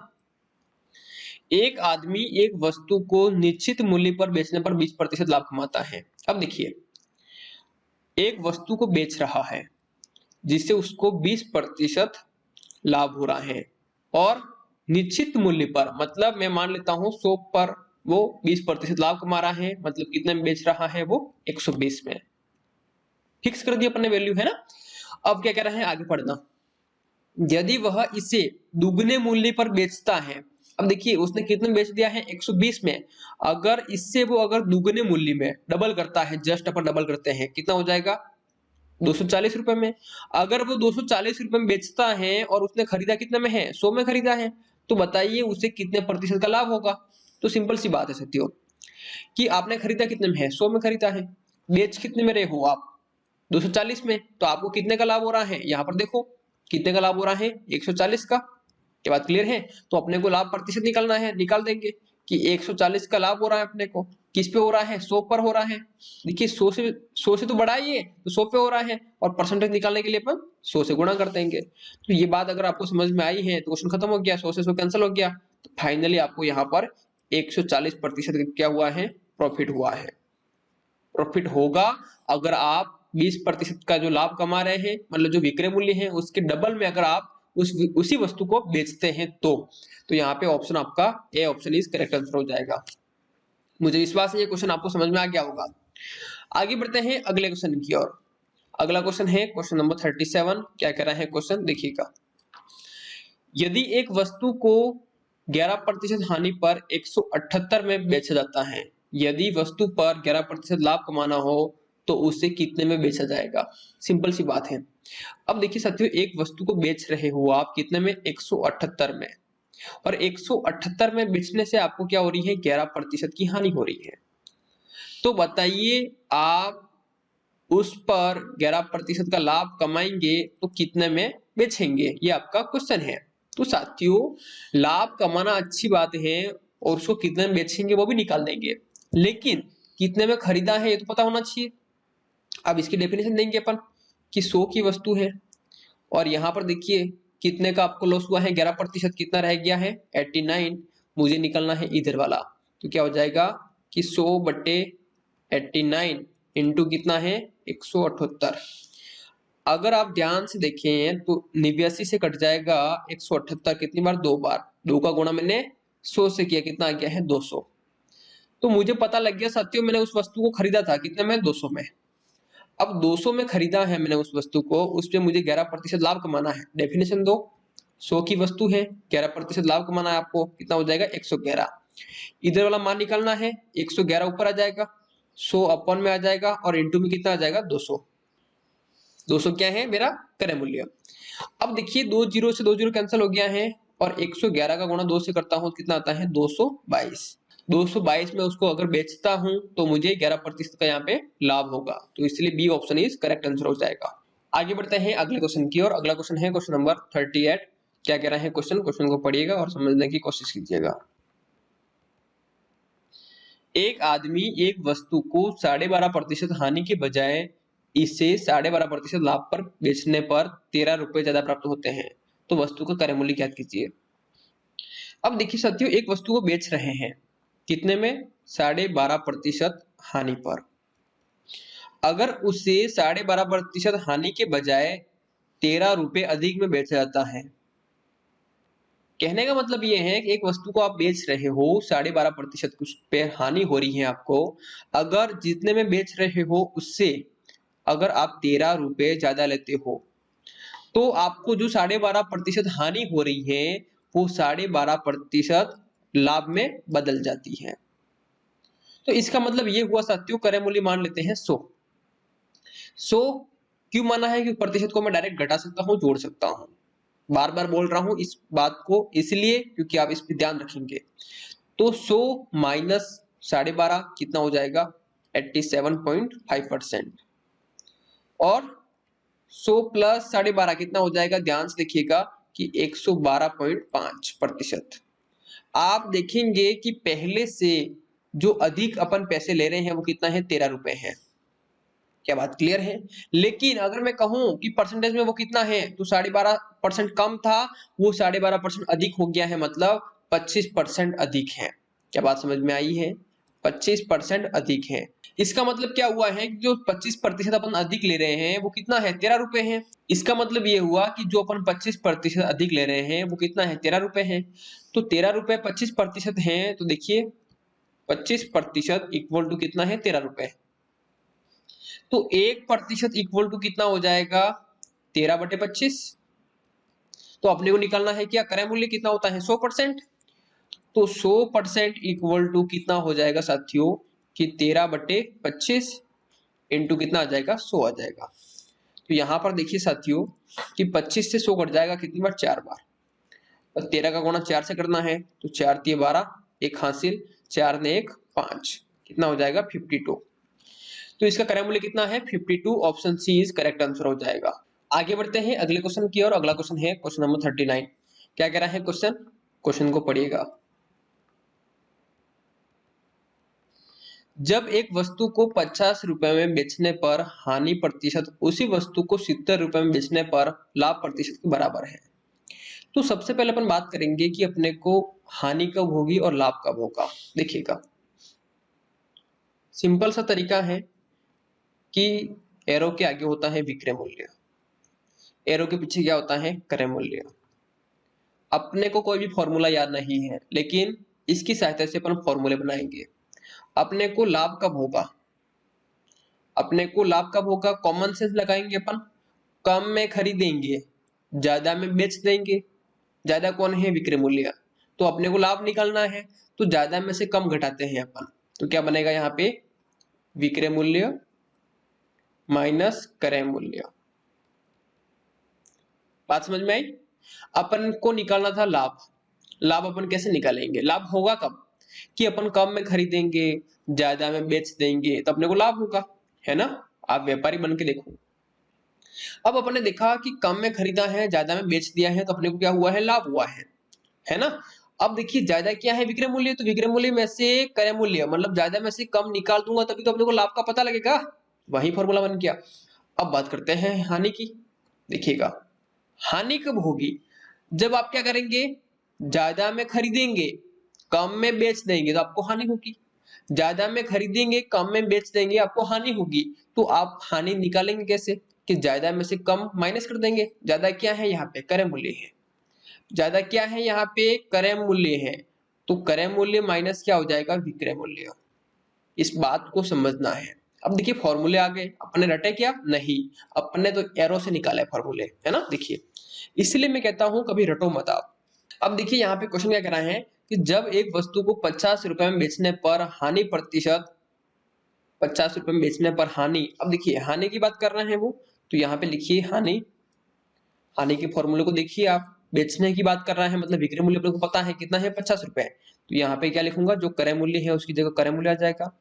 एक आदमी एक वस्तु को निश्चित मूल्य पर बेचने पर 20% लाभ कमाता है। अब देखिए, एक वस्तु को बेच रहा है जिससे उसको 20% लाभ हो रहा है, और निश्चित मूल्य पर, मतलब मैं मान लेता हूं 100 पर वो 20% लाभ कमा रहा है, मतलब कितने में बेच रहा है वो? 120 में। फिक्स कर दिया अपन ने वैल्यू, है ना। अब क्या कह रहा है? आगे पढ़ना। यदि वह इसे दुगने मूल्य पर बेचता है, अब देखिए उसने कितने में बेच दिया है? 120 में। अगर इससे वो अगर दुगने मूल्य में डबल करता है, जस्ट अपन डबल करते हैं, कितना हो जाएगा? 240 रुपए में। अगर वो 240 रुपए में बेचता है और उसने खरीदा कितने में है? 100 में खरीदा है, तो बताइए उसे कितने प्रतिशत का लाभ होगा? तो सिंपल सी बात है साथियों कि आपने खरीदा कितने में है? 100 में खरीदा है। बेच कितने में रहे हो आप? 240 में। तो आपको कितने का लाभ हो रहा है? यहाँ पर देखो कितने का लाभ हो रहा है? 140 का। क्या बात क्लियर है? तो अपने को लाभ प्रतिशत निकालना है, निकाल देंगे कि 140 का लाभ हो रहा है अपने को। किस पे हो रहा है? 100 पर हो रहा है। देखिए 100 से तो बड़ा ही है, तो 100 पे हो रहा है, और परसेंटेज निकालने के लिए अपन 100 से गुणा कर देंगे। तो ये बात अगर आपको समझ में आई है तो क्वेश्चन खत्म हो गया, 100 से 100 कैंसिल हो गया, तो फाइनली आपको यहाँ पर 140% क्या हुआ है? प्रॉफिट हुआ है। प्रॉफिट होगा अगर आप 20% का जो लाभ कमा रहे हैं, मतलब जो विक्रय मूल्य है उसके डबल में अगर आप उसी वस्तु को बेचते हैं तो यहाँ पे ऑप्शन आपका A option is correct answer हो जाएगा। मुझे विश्वास है ये क्वेश्चन आपको समझ में आ गया होगा। आगे बढ़ते हैं अगले क्वेश्चन की ओर। अगला क्वेश्चन है क्वेश्चन नंबर 37। क्या कह रहा है क्वेश्चन? देखिएगा। यदि एक वस्तु को 11% हानि पर 178 में बेचा जाता है, यदि वस्तु पर 11% लाभ कमाना हो तो उसे कितने में बेचा जाएगा? सिंपल सी बात है। अब देखिए साथियों, एक वस्तु को बेच रहे हो आप कितने में? 178 में, और 178 में बेचने से आपको क्या हो रही है? 11% की हानि हो रही है। तो बताइए आप उस पर 11% का लाभ कमाएंगे तो कितने में बेचेंगे, ये आपका क्वेश्चन है। तो साथियों लाभ कमाना अच्छी बात है और उसको कितने में बेचेंगे वो भी निकाल देंगे, लेकिन कितने में खरीदा है ये तो पता होना चाहिए। अब इसकी डेफिनेशन देंगे अपन कि 100 की वस्तु है और यहाँ पर देखिए कितने का आपको लॉस हुआ है 11%, कितना रह गया है 89, मुझे निकलना है इधर वाला। तो क्या हो जाएगा कि 100/89 इंटू कितना है 178। अगर आप ध्यान से देखें तो 89 से कट जाएगा 178 कितनी बार, 2 बार, 2 का गुणा मैंने 100 से किया, कितना आ गया है 200। तो मुझे पता लग गया साथियों मैंने उस वस्तु को खरीदा था कितने में, 200 में। अब 200 में खरीदा है मैंने उस वस्तु को, उस पे मुझे 11% लाभ कमाना है। डेफिनेशन दो, 100 की वस्तु है, 11% लाभ कमाना है आपको, कितना हो जाएगा 111। इधर वाला मान निकालना है, 111 ऊपर आ जाएगा, 100 अपन में आ जाएगा और इंटू में कितना आ जाएगा 200। 200 क्या है मेरा क्रय मूल्य। अब देखिए 2 जीरो से 2 जीरो कैंसिल हो गया है और 111 का गुणा 2 से करता हूं कितना आता है 222। 222 में उसको अगर बेचता हूं तो मुझे 11% का यहाँ पे लाभ होगा, तो इसलिए B option is correct answer हो जाएगा। आगे बढ़ते हैं अगले क्वेश्चन की ओर। अगला क्वेश्चन है क्वेश्चन नंबर 38। क्या कह रहा है क्वेश्चन को पढ़िएगा और समझने की कोशिश कीजिएगा। एक आदमी एक वस्तु को 12.5% हानि के बजाय इसे 12.5% लाभ पर बेचने पर 13 रुपए ज्यादा प्राप्त होते हैं, तो वस्तु का क्रय मूल्य ज्ञात कीजिए। अब देखिए साथियों एक वस्तु को बेच रहे हैं कितने में, 12.5% हानि पर। अगर उसे 12.5% हानि के बजाय 13 रुपए अधिक में बेचा जाता है, कहने का मतलब ये है कि एक वस्तु को आप बेच रहे हो 12.5% उस पे हानि हो रही है आपको, अगर जितने में बेच रहे हो उससे अगर आप 13 रुपए ज्यादा लेते हो तो आपको जो 12.5% हानि हो रही है वो 12.5% लाभ में बदल जाती है। तो इसका मतलब ये हुआ साथियों क्रय मूल्य मान लेते हैं 100। 100 क्यों माना है, क्योंकि प्रतिशत को मैं डायरेक्ट घटा सकता हूं, जोड़ सकता हूं। बार बार बोल रहा हूं इस बात को इसलिए क्योंकि आप इस पे ध्यान रखेंगे। तो 100 माइनस 12.5 कितना हो जाएगा 87.5%, और 100 प्लस 12.5 कितना हो जाएगा, ध्यान से देखिएगा कि 112.5%। आप देखेंगे कि पहले से जो अधिक अपन पैसे ले रहे हैं वो कितना है 13 रुपए है। क्या बात क्लियर है। लेकिन अगर मैं कहूं कि परसेंटेज में वो कितना है तो 12.5% कम था, वो 12.5% अधिक हो गया है, मतलब 25% अधिक है। क्या बात समझ में आई है, 25% अधिक है। इसका मतलब क्या हुआ है कि जो 25% अपन अधिक ले रहे हैं वो कितना है 13 रुपए है। इसका मतलब ये हुआ कि जो अपन 25% अधिक ले रहे हैं वो कितना है 13 रुपए है। तो 13 रुपए 25% है, तो देखिए 25% इक्वल टू कितना है 13 रुपए। तो 1% इक्वल टू कितना हो जाएगा 13/25। तो अपने को निकालना है क्या क्रय मूल्य कितना होता है 100%। तो 100% इक्वल टू कितना हो जाएगा साथियों कि 13/25 इंटू कितना आ जाएगा 100 आ जाएगा। तो यहाँ पर देखिए साथियों कि 25 से 100 कट जाएगा कितनी बार 4 बार, और 13 का गुणा 4 से करना है तो 4 × 12 एक हासिल, 4 ने 1 5, कितना हो जाएगा 52। तो इसका क्रय मूल्य कितना है 52, option C is correct answer हो जाएगा। आगे बढ़ते हैं अगले क्वेश्चन की ओर। अगला क्वेश्चन है क्वेश्चन नंबर 39। क्या कह रहा है क्वेश्चन को पढ़िएगा। जब एक वस्तु को 50 रुपए में बेचने पर हानि प्रतिशत उसी वस्तु को 70 रुपए में बेचने पर लाभ प्रतिशत के बराबर है, तो सबसे पहले अपन बात करेंगे कि अपने को हानि कब होगी और लाभ कब होगा। देखिएगा सिंपल सा तरीका है कि एरो के आगे होता है विक्रय मूल्य, एरो के पीछे क्या होता है क्रय मूल्य। अपने को कोई भी फॉर्मूला याद नहीं है लेकिन इसकी सहायता से अपन फॉर्मूले बनाएंगे। अपने को लाभ कब होगा, अपने को लाभ कब होगा, कॉमन सेंस लगाएंगे अपन। कम में खरीदेंगे ज्यादा में बेच देंगे, ज्यादा कौन है विक्रय मूल्य, तो अपने को लाभ निकालना है तो ज्यादा में से कम घटाते हैं अपन। तो क्या बनेगा यहाँ पे विक्रय मूल्य माइनस क्रय मूल्य। बात समझ में आई। अपन को निकालना था लाभ। लाभ अपन कैसे निकालेंगे, लाभ होगा कब कि अपन कम में खरीदेंगे ज्यादा में बेच देंगे तो अपने को लाभ होगा, है ना। आप व्यापारी बन के देखो। अब अपन ने देखा कि कम में खरीदा है, ज्यादा में बेच दिया है, तो अपने को क्या हुआ है, लाभ हुआ है ना। अब देखिए ज्यादा क्या है, विक्रय मूल्य, तो विक्रय मूल्य में से क्रय मूल्य मतलब ज्यादा में से कम निकाल दूंगा तभी तो अपने को लाभ का पता लगेगा, वही फॉर्मूला बन गया। अब बात करते हैं हानि की। देखिएगा हानि कब होगी, जब आप क्या करेंगे, ज्यादा में खरीदेंगे कम में बेच देंगे तो आपको हानि होगी, ज्यादा में खरीदेंगे कम में बेच देंगे आपको हानि होगी। तो आप हानि निकालेंगे कैसे, कि ज्यादा में से कम माइनस कर देंगे। ज्यादा क्या है यहाँ पे, क्रय मूल्य है, ज्यादा क्या है यहाँ पे, क्रय मूल्य है, तो क्रय मूल्य माइनस क्या हो जाएगा, विक्रय मूल्य। इस बात को समझना है। अब देखिए फॉर्मूले आ गए, अपने रटे क्या, नहीं, अपने तो एरो से निकाले फॉर्मूले, है ना। देखिए इसलिए मैं कहता हूं कभी रटो मत आप। अब देखिए यहाँ पे क्वेश्चन क्या कह रहा है कि जब एक वस्तु को 50 रुपए में बेचने पर हानि प्रतिशत, 50 रुपए में बेचने पर हानि, अब देखिए हानि की बात कर रहे हैं वो, तो यहाँ पे लिखिए हानि, हानि के फॉर्मूले को देखिए आप, बेचने की बात कर रहा है मतलब विक्रय मूल्य अपने को पता है कितना है, 50 रुपए, तो यहाँ पे क्या लिखूंगा, जो क्रय मूल्य है उसकी जगह क्रय मूल्य आ जाएगा,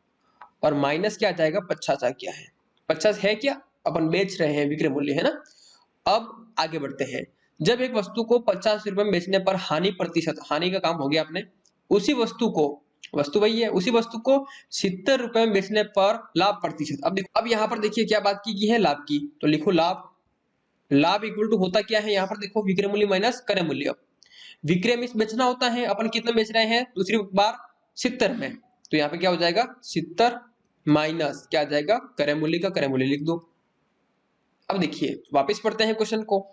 और माइनस क्या आ जाएगा, 50 आ क्या है, 50 है क्या, अपन बेच रहे हैं, विक्रय मूल्य है ना। अब आगे बढ़ते हैं, जब एक वस्तु को 50 रुपए में बेचने पर हानि प्रतिशत, हानि का काम हो गया आपने, उसी वस्तु को, वस्तु वही है, उसी वस्तु को 70 रुपए में बेचने पर लाभ प्रतिशत। अब देखो, अब यहाँ पर देखिए क्या बात की है, लाभ की, तो लिखो लाभ, लाभ इक्वल टू होता क्या है, यहाँ पर देखो विक्रय मूल्य माइनस क्रय मूल्य, विक्रय में बेचना होता है, अपन कितना बेच रहे हैं, दूसरी बार 70 में, तो यहाँ पे क्या हो जाएगा 70 माइनस क्या आ जाएगा, क्रय मूल्य का क्रय मूल्य लिख दो। अब देखिए वापस पढ़ते हैं क्वेश्चन को,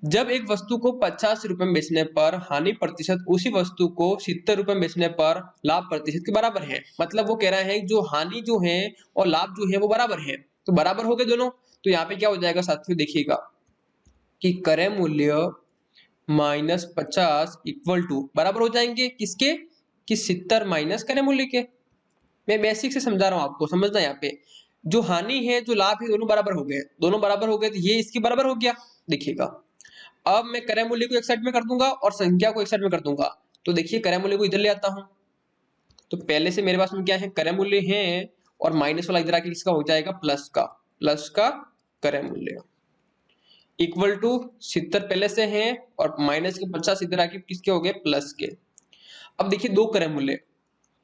जब एक वस्तु को 50 रुपए में बेचने पर हानि प्रतिशत उसी वस्तु को 70 रुपए में बेचने पर लाभ प्रतिशत के बराबर है, मतलब वो कह रहा है जो हानि जो है और लाभ जो है वो बराबर है, तो बराबर हो गए दोनों, तो यहाँ पे क्या हो जाएगा साथियों, देखिएगा कि क्रय मूल्य माइनस 50 इक्वल टू बराबर हो जाएंगे किसके, कि 70 माइनस क्रय मूल्य के। मैं बेसिक से समझा रहा हूं आपको, समझना यहाँ पे, जो हानि है जो लाभ है दोनों बराबर हो गए, दोनों बराबर हो गए, तो ये इसके बराबर हो गया। देखिएगा अब मैं क्रय मूल्य को एक साइड में कर दूंगा और संख्या को एक साइड में कर दूंगा, तो देखिए क्रय मूल्य को इधर ले आता हूं, तो पहले से मेरे पास में क्या है, क्रय मूल्य है, और माइनस वाला इधर आके किसका हो जाएगा, प्लस का, प्लस का क्रय मूल्य इक्वल टू 70 पहले से है, और माइनस के 50 इधर आके किसके हो गए, प्लस के। अब देखिए दो क्रय मूल्य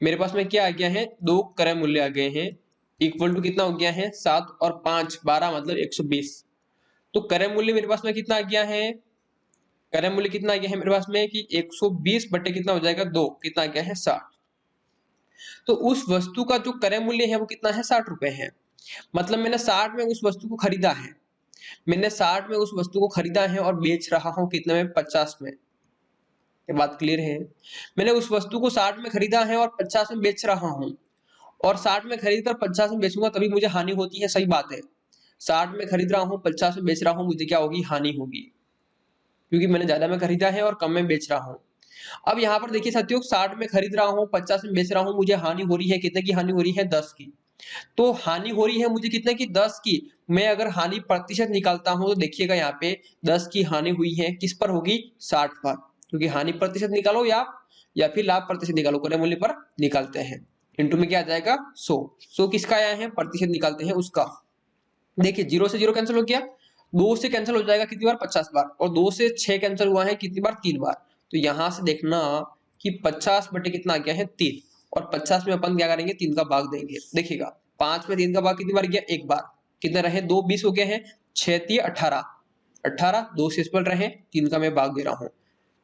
मेरे पास में क्या आ गया है, दो क्रय मूल्य आ गए हैं, इक्वल टू कितना हो गया है, 7 और 5 12 मतलब 120। तो क्रय मूल्य मेरे पास में कितना आ गया है, क्रय मूल्य कितना आ गया है मेरे पास में, कि 120 बटे कितना हो जाएगा, 2, कितना आ गया है 60। तो उस वस्तु का जो क्रय मूल्य है वो कितना है, 60 रुपए है, मतलब मैंने 60 में उस वस्तु को खरीदा है, मैंने 60 में उस वस्तु को खरीदा है और बेच रहा हूं कितने में, 50 में। ये बात क्लियर है, मैंने उस वस्तु को 60 में खरीदा है और 50 में बेच रहा हूं, और 60 में खरीद कर 50 में बेचूंगा तभी मुझे हानि होती है, सही बात है, 60 में खरीद रहा हूं 50 में बेच रहा हूं, मुझे क्या होगी, हानि होगी, क्योंकि मैंने ज्यादा में खरीदा है और कम में बेच रहा हूं। अब यहाँ पर देखिए साथियों, 60 में खरीद रहा हूँ 50 में बेच रहा हूँ, मुझे हानि हो रही है, कितने की हानि हो रही है, 10 की। तो हानि हो रही है मुझे कितने की, 10 की। मैं अगर हानि प्रतिशत निकालता हूं तो देखिएगा यहाँ पे 10 की हानि हुई है, किस पर होगी, 60 पर, क्योंकि हानि प्रतिशत निकालो या फिर लाभ प्रतिशत निकालो, क्रय मूल्य पर निकालते हैं, इंटू में क्या आ जाएगा, 100, 100 किसका आया है, प्रतिशत निकालते हैं उसका। देखिए 0 से 0 कैंसिल हो गया, 2 से कैंसिल हो जाएगा कितनी बार, 50 बार, और 2 से 6 कैंसिल हुआ है कितनी बार, 3 बार। तो यहां से देखना कि 50 बटे कितना आ गया है, 3, और 50 में अपन क्या करेंगे, 3 का भाग देंगे। देखिएगा 5 में 3 का भाग कितनी बार गया, एक बार, कितने रहे, 2 20 हो गए हैं, 6 3 18, 18 2 से स्पल रहे, 3 का मैं भाग दे रहा हूं।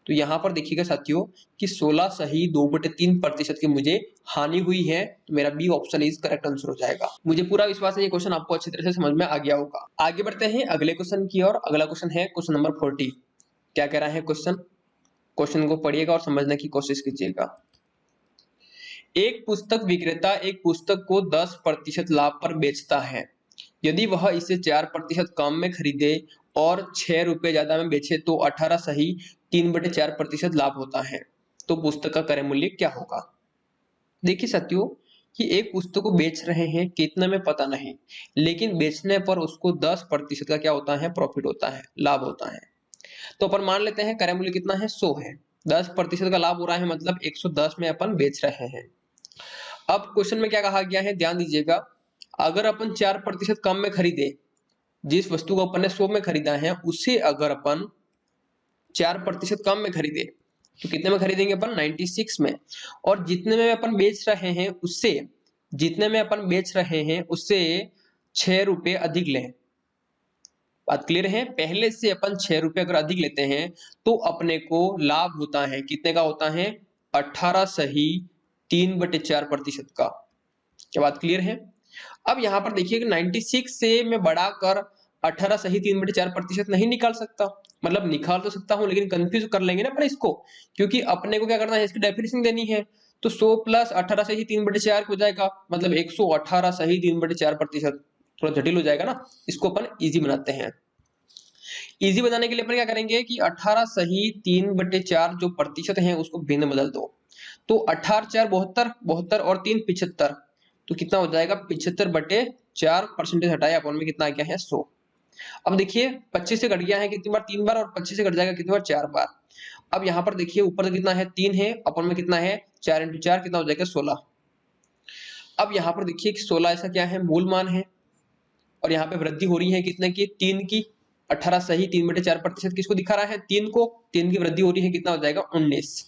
तो यहाँ पर देखिएगा साथियों कि 16 सही 2/3% की मुझे हानि हुई है, तो मेरा B option is correct answer हो जाएगा। मुझे पूरा विश्वास है ये क्वेश्चन आपको अच्छी तरह से समझ में आ गया होगा। आगे बढ़ते हैं अगले क्वेश्चन की ओर। अगला क्वेश्चन है क्वेश्चन नंबर 40। क्या कह रहा है क्वेश्चन, क्वेश्चन को पढ़िएगा और समझने की कोशिश कीजिएगा। एक पुस्तक विक्रेता एक पुस्तक को 10% लाभ पर बेचता है, यदि वह इसे 4% कम में खरीदे और 6 रुपए ज्यादा में बेचे तो 18 सही 3/4% लाभ होता है, तो पुस्तक का क्रय मूल्य क्या होगा। देखिए साथियों कि एक पुस्तक को बेच रहे हैं, कितने में पता नहीं, लेकिन बेचने पर उसको 10% का क्या होता है, प्रॉफिट होता है, लाभ होता है। तो अपन मान लेते हैं क्रय मूल्य कितना है, 100 है, 10% का लाभ हो रहा है, मतलब 110 में अपन बेच रहे हैं। अब क्वेश्चन में क्या कहा गया है, ध्यान दीजिएगा, अगर अपन 4% कम में खरीदे जिस वस्तु को अपन ने 100 में खरीदा है उसे अगर अपन 4% कम में खरीदे तो कितने में खरीदेंगे अपन 96 में। और जितने में अपन बेच रहे हैं उससे 6 रुपए अधिक लें। बात क्लियर है। पहले से अपन 6 रुपए अगर अधिक लेते हैं तो अपने को लाभ होता है, कितने का होता है, 18 सही 3/4% का। क्या बात क्लियर है। अब यहाँ पर देखिए कि 96 से मैं बढ़ाकर 18 सही 3/4% नहीं निकाल सकता, मतलब निकाल तो सकता हूं लेकिन कंफ्यूज कर लेंगे ना अपन इसको, क्योंकि अपने को क्या करना है, इसकी डेफिनेशन देनी है। तो 100 प्लस 18 सही 3/4 हो जाएगा, मतलब 118 सही 3/4%। थोड़ा जटिल हो जाएगा ना, इसको अपन इजी बनाते हैं। इजी बनाने के लिए अपन क्या करेंगे कि 18 सही 3/4 जो प्रतिशत है उसको भिन्न बदल दो। तो 18 4 72, 72 और 3 75, तो कितना हो जाएगा 75/4, हटाया अपन में कितना आ गया है 100। अब देखिए 25 से घट गया है कितनी बार, 3 बार, और 25 से घट जाएगा कितनी बार, 4 बार। अब यहाँ पर देखिए ऊपर तो कितना है 3 है, अपन में कितना है 4 × 4 कितना हो जाएगा 16। अब यहाँ पर देखिए कि 16 ऐसा क्या है, मूल मान है, और यहाँ पे वृद्धि हो रही है कितने की, 3 की। 18 सही 3/4% किसको दिखा रहा है, 3 को। 3 की वृद्धि हो रही है, कितना हो जाएगा 19।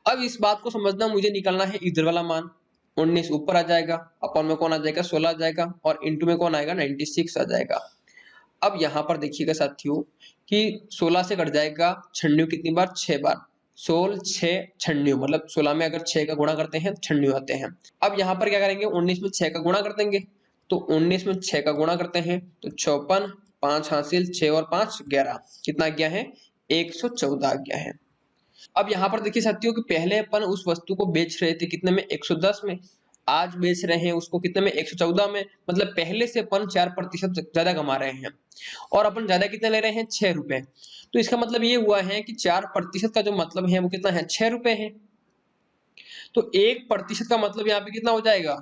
अब इस बात को समझना, मुझे निकालना है इधर वाला मान। 19 ऊपर आ जाएगा, अपन में कौन आ जाएगा 16 आ जाएगा, और इंटू में कौन आएगा 96 आ जाएगा। अब यहाँ पर देखिएगा साथियों कि 16 से कट जाएगा 96 कितनी बार, 6 बार। 16 6 96, मतलब 16 में अगर 6 का गुणा करते हैं तो 96 आते हैं। अब यहाँ पर क्या करेंगे, 19 में 6 का गुणा कर देंगे। तो 19 में 6 का गुणा करते हैं तो 54, 5 हासिल, 6 और 5 11, कितना गया है 114 आ गया है। अब यहाँ पर देखिए साथियों कि पहले अपन उस वस्तु को बेच रहे थे कितने में, 110 में। आज बेच रहे हैं उसको कितने में, 114 में। मतलब पहले से अपन 4% ज्यादा कमा रहे हैं, और अपन ज्यादा कितने ले रहे हैं, 6 रुपए। तो इसका मतलब ये हुआ है कि 4% का जो मतलब है वो कितना है, 6 रुपए है। तो 1% का मतलब यहाँ पे कितना हो जाएगा,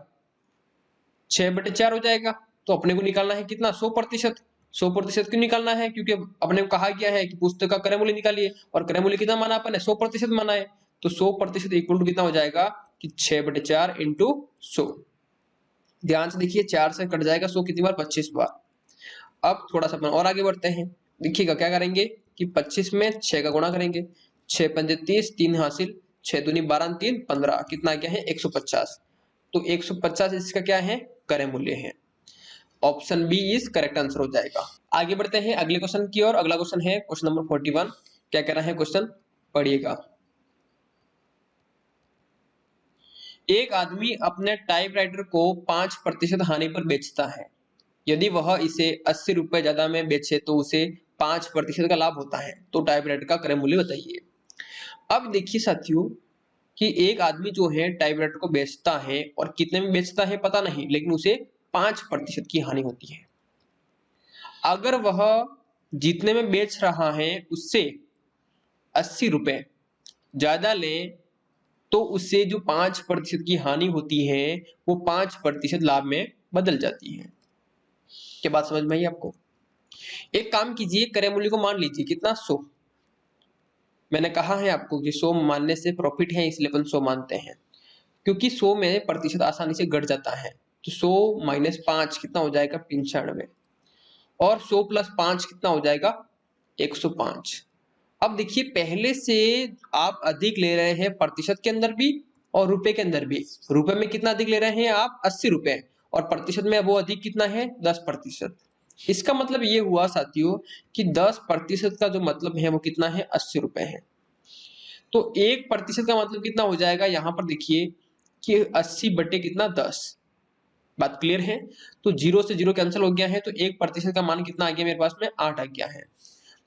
6/4 हो जाएगा। तो अपने को निकालना है कितना, 100%। 100% क्यों निकालना है, क्योंकि अपने को कहा गया है कि पुस्तक का क्रय मूल्य निकालिए, और क्रय मूल्य कितना माना अपन ने, 100% माना है। तो 100% इक्वल टू कितना हो जाएगा कि 6/4 इंटू 100। ध्यान से देखिए, 4 से कट जाएगा 100 कितनी बार, 25 बार। अब थोड़ा सा अपन और आगे बढ़ते हैं। देखिएगा क्या करेंगे कि 25 में 6 का गुणा करेंगे, 6 पंजे 30, 3 हासिल, 6 दूनी 12, 3 15, कितना क्या है 150। तो 150 इसका क्या है, क्रय मूल्य है। Option B is correct answer हो जाएगा। आगे बढ़ते हैं अगले क्वेश्चन की ओर। अगला क्वेश्चन है क्वेश्चन नंबर 41। क्या कह रहा है क्वेश्चन, पढ़िएगा। एक आदमी अपने टाइपराइटर को 5% हानि पर बेचता है। यदि वह इसे 80 रुपए ज्यादा में बेचे तो उसे 5% का लाभ होता है। तो टाइपराइटर का क्रय मूल्य बताइए। अब देखिए साथियों कि एक आदमी जो है टाइपराइटर को बेचता है, और कितने में बेचता है पता नहीं, लेकिन उसे 5% की हानि होती है। अगर वह जितने में बेच रहा है उससे 80 रुपए ज्यादा ले, तो उससे जो 5% की हानि होती है वो 5% लाभ में बदल जाती है। क्या बात समझ में आई आपको। एक काम कीजिए, क्रय मूल्य को मान लीजिए कितना, 100। मैंने कहा है आपको कि 100 मानने से प्रॉफिट है, इसलिए अपन 100 मानते हैं, क्योंकि 100 में प्रतिशत आसानी से घट जाता है। तो 100 माइनस 5 कितना हो जाएगा 95, और 100 प्लस 5 कितना हो जाएगा 105। अब देखिए पहले से आप अधिक ले रहे हैं प्रतिशत के अंदर भी और रुपए के अंदर भी। रुपए में कितना अधिक ले रहे हैं आप, 80 रुपए, और प्रतिशत में वो अधिक कितना है 10%। इसका मतलब ये हुआ साथियों कि 10% का जो मतलब है वो कितना है 80 रुपए है। तो 1% का मतलब कितना हो जाएगा, यहाँ पर देखिए कि 80 बटे कितना 10। बात क्लियर है। तो 0 से 0 कैंसिल हो गया है, तो 1% का मान कितना आ गया मेरे पास में, 8 आ गया है।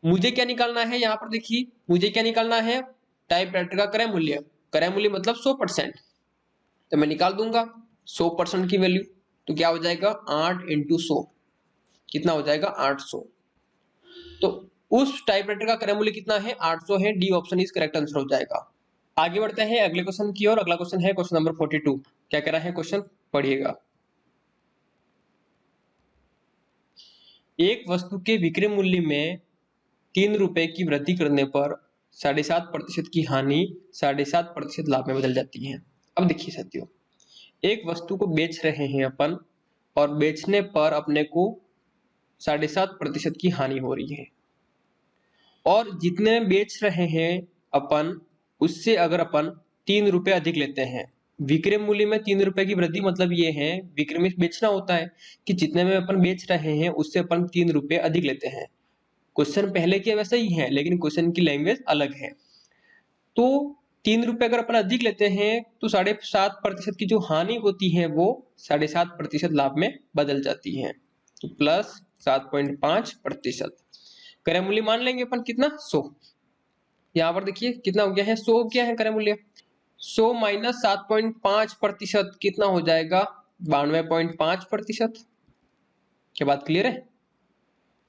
मुझे क्या निकालना है, यहाँ पर देखिए मुझे क्या निकालना है, टाइपराइटर का क्रय मूल्य। क्रय मूल्य मतलब 100%। तो मैं निकाल दूंगा 100% की वैल्यू। तो क्या हो जाएगा 8 इंटू 100, कितना हो जाएगा 800। तो उस टाइपराइटर का क्रय मूल्य कितना है 800 है। D option is correct answer हो जाएगा। आगे बढ़ते हैं अगले क्वेश्चन की ओर। अगला क्वेश्चन है क्वेश्चन नंबर 42। क्या कह रहा है क्वेश्चन, पढ़िएगा। एक वस्तु के विक्रय मूल्य में 3 रुपए की वृद्धि करने पर 7.5% की हानि 7.5% लाभ में बदल जाती है। अब देखिए साथियों, एक वस्तु को बेच रहे हैं अपन, और बेचने पर अपने को 7.5% की हानि हो रही है। और जितने में बेच रहे हैं अपन, उससे अगर अपन 3 रुपए अधिक लेते हैं, विक्रय मूल्य में 3 रुपए की वृद्धि मतलब ये है, विक्रय में बेचना होता है कि जितने में अपन बेच रहे हैं उससे अपन 3 रुपए अधिक लेते हैं। क्वेश्चन पहले के वैसा ही है, लेकिन क्वेश्चन की लैंग्वेज अलग है। तो 3 रुपए अगर अपन अधिक लेते हैं तो 7.5% की जो हानि होती है वो 7.5% लाभ में बदल जाती है। तो प्लस 7.5%। क्रय मूल्य मान लेंगे अपन कितना, 100। यहाँ पर देखिए कितना हो गया है, 100 क्या है क्रय मूल्य। 100 माइनस 7.5% कितना हो जाएगा, 92.5%। क्या बात क्लियर है।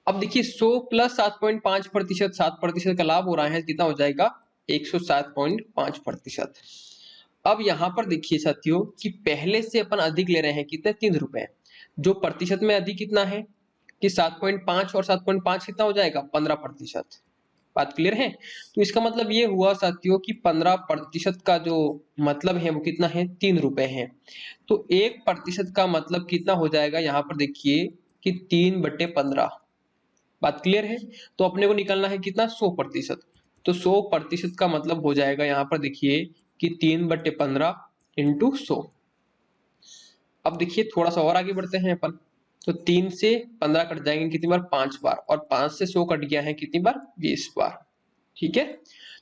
अब देखिए 100 प्लस 7.5%, 7% का लाभ हो रहा है, कितना हो जाएगा 107.5%। अब यहाँ पर देखिए साथियों कि पहले से अपन अधिक ले रहे हैं कितने, 3 रुपए। जो प्रतिशत में अधिक कितना है कि 7.5 और 7.5 कितना हो जाएगा, 15%। बात क्लियर है। तो इसका मतलब ये हुआ साथियों कि 15% का जो मतलब है वो कितना है, 3 रुपए है। तो 1% का मतलब कितना हो जाएगा, यहाँ पर देखिए कि 3/15। बात क्लियर है। तो अपने को निकालना है कितना, 100%। तो 100% का मतलब हो जाएगा यहाँ पर देखिए कि 3/15 इंटू 100। अब देखिए थोड़ा सा और आगे बढ़ते हैं अपन। तो 3 से 15 कट जाएंगे कितनी बार, 5 बार। और 5 से 100 कट गया है कितनी बार, 20 बार। ठीक है।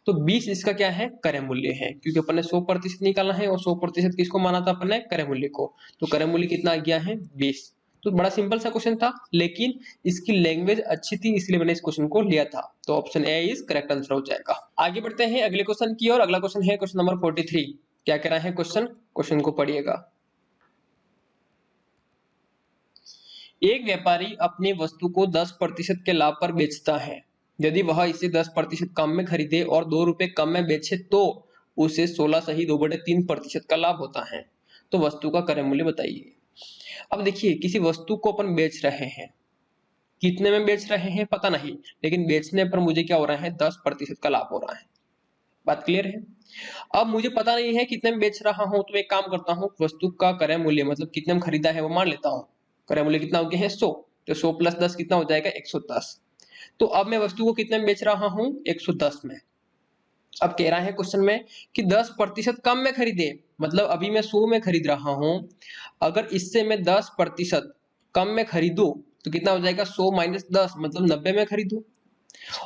तो 20 इसका क्या है, क्रय मूल्य है, क्योंकि अपन ने 100% निकालना है और 100% किसको माना था अपन ने, क्रय मूल्य को। तो क्रय मूल्य कितना आ गया है, 20। तो बड़ा सिंपल सा क्वेश्चन था, लेकिन इसकी लैंग्वेज अच्छी थी इसलिए मैंने इस क्वेश्चन को लिया था। तो option A is correct answer हो जाएगा। आगे बढ़ते हैं अगले क्वेश्चन की ओर। अगला क्वेश्चन है क्वेश्चन नंबर 43। क्या कह रहा है क्वेश्चन को पढ़िएगा। एक व्यापारी अपनी वस्तु को 10% के लाभ पर बेचता है। यदि वह इसे 10% कम में खरीदे और 2 रुपए कम में बेचे तो उसे 16 सही 2/3% का लाभ होता है। तो वस्तु का क्रय मूल्य बताइए। अब देखिए किसी वस्तु को अपन बेच रहे हैं, कितने में बेच रहे हैं पता नहीं, लेकिन बेचने पर मुझे क्या हो रहा है, 10% का लाभ हो रहा है। बात क्लियर है। अब मुझे पता नहीं है कितने में बेच रहा हूं, तो एक काम करता हूं, वस्तु का क्रय मूल्य मतलब कितने में खरीदा है वो मान लेता हूं। क्रय मूल्य कितना हो गया है, 100। तो 100 प्लस 10 कितना हो जाएगा, 110। तो अब मैं वस्तु को कितने में बेच रहा हूं, 110 में। अब कह रहा है क्वेश्चन में कि 10% कम में खरीदे, मतलब अभी मैं 100 में खरीद रहा हूं, अगर इससे मैं 10% कम में खरीदूं तो कितना हो जाएगा, 100 माइनस 10 मतलब 90 में खरीदूं।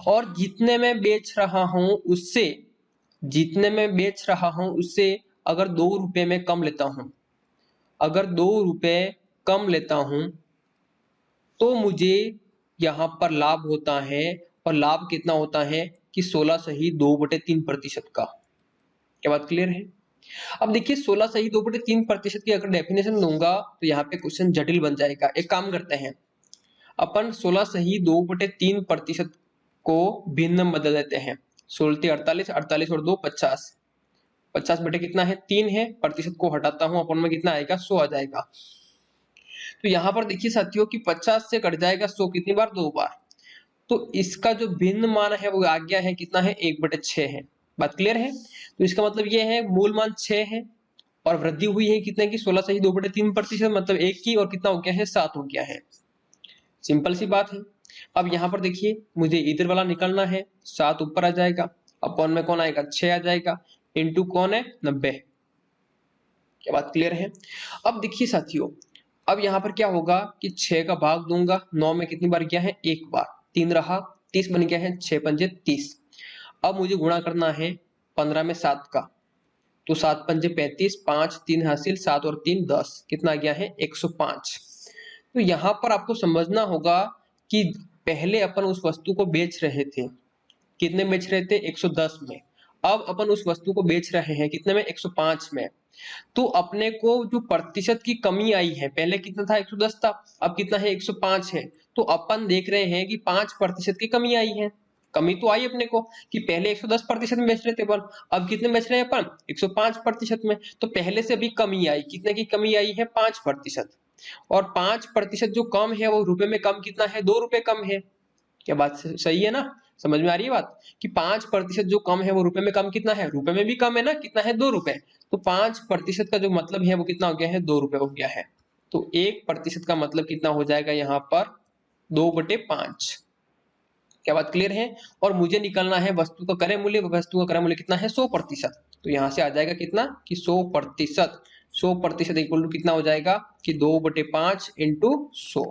और जितने में बेच रहा हूं उससे, जितने में बेच रहा हूं उससे अगर 2 रुपए में कम लेता हूं, अगर 2 रुपए कम लेता हूं तो मुझे यहां पर लाभ होता है। और लाभ कितना होता है कि 16 सही 2/3% का। क्या बात क्लियर है। अब देखिए 16 सही 2/3% की अगर डेफिनेशन दूंगा तो यहाँ पे क्वेश्चन जटिल बन जाएगा। एक काम करते हैं, अपन 16 सही 2/3% को भिन्न में बदल देते हैं। 16 48, 48 और 2 50। 50 बटे कितना है, 3 है। प्रतिशत को हटाता हूं, अपन में कितना आएगा, 100 आ जाएगा। तो यहाँ पर देखिए साथियों कि 50 से कट जाएगा 100 कितनी बार, 2 बार। तो इसका जो भिन्न मान है वो आ गया है कितना है, 1/6 है। बात क्लियर है। तो इसका मतलब ये है मूल मान 6 है और वृद्धि हुई है कितने की, 16 सही 2/3% मतलब 1 की, और कितना हो गया है, 7 हो गया है। सिंपल सी बात है। अब यहाँ पर देखिए मुझे इधर वाला निकालना है, 7 ऊपर आ जाएगा, अपॉन में कौन आएगा, 6 आ जाएगा, इंटू कौन है, 90। क्या बात क्लियर है। अब देखिए साथियों, अब यहाँ पर क्या होगा कि 6 का भाग दूंगा, 9 में कितनी बार गया है, 1 बार, 3 रहा, 30 बन गया है, 6 पंजे 30। अब मुझे गुणा करना है 15 में 7 का, तो 7 पंजे 35, 5 3 हासिल, 7 और 3 10, कितना आ गया है, 105। तो यहाँ पर आपको समझना होगा कि पहले अपन उस वस्तु को बेच रहे थे, कितने में बेच रहे थे, 110 में। अब अपन उस वस्तु को बेच रहे हैं कितने में, 105 में। तो अपने को जो प्रतिशत की कमी आई है, पहले कितना था, 110 था, अब कितना है, 105 है। तो अपन देख रहे हैं कि 5% की कमी आई है। कमी तो आई अपने को कि पहले 110% में बेच रहे थे अपन, अब कितने बेच रहे हैं अपन, 105% में। तो पहले से भी कमी आई, कितने की कमी आई है, 5%। और 5% जो कम है वो रुपए में कम कितना है, 2 रुपए कम है। क्या बात सही है ना, समझ में आ रही है बात कि 5% जो कम है वो रुपए में कम कितना है, रुपए में भी कम है ना, कितना है, 2 रुपए। तो 5% का जो मतलब है वो कितना हो गया है, 2 रुपए हो गया है। तो 1% का मतलब कितना हो जाएगा यहाँ पर, 2/5। क्या बात क्लियर है? और मुझे निकालना है वस्तु का क्रय मूल्य। वस्तु का क्रय मूल्य कितना है? 100%। तो यहां से आ जाएगा कितना कि 100%। 100% इक्वल टू कितना हो जाएगा कि 2/5 इंटू 100।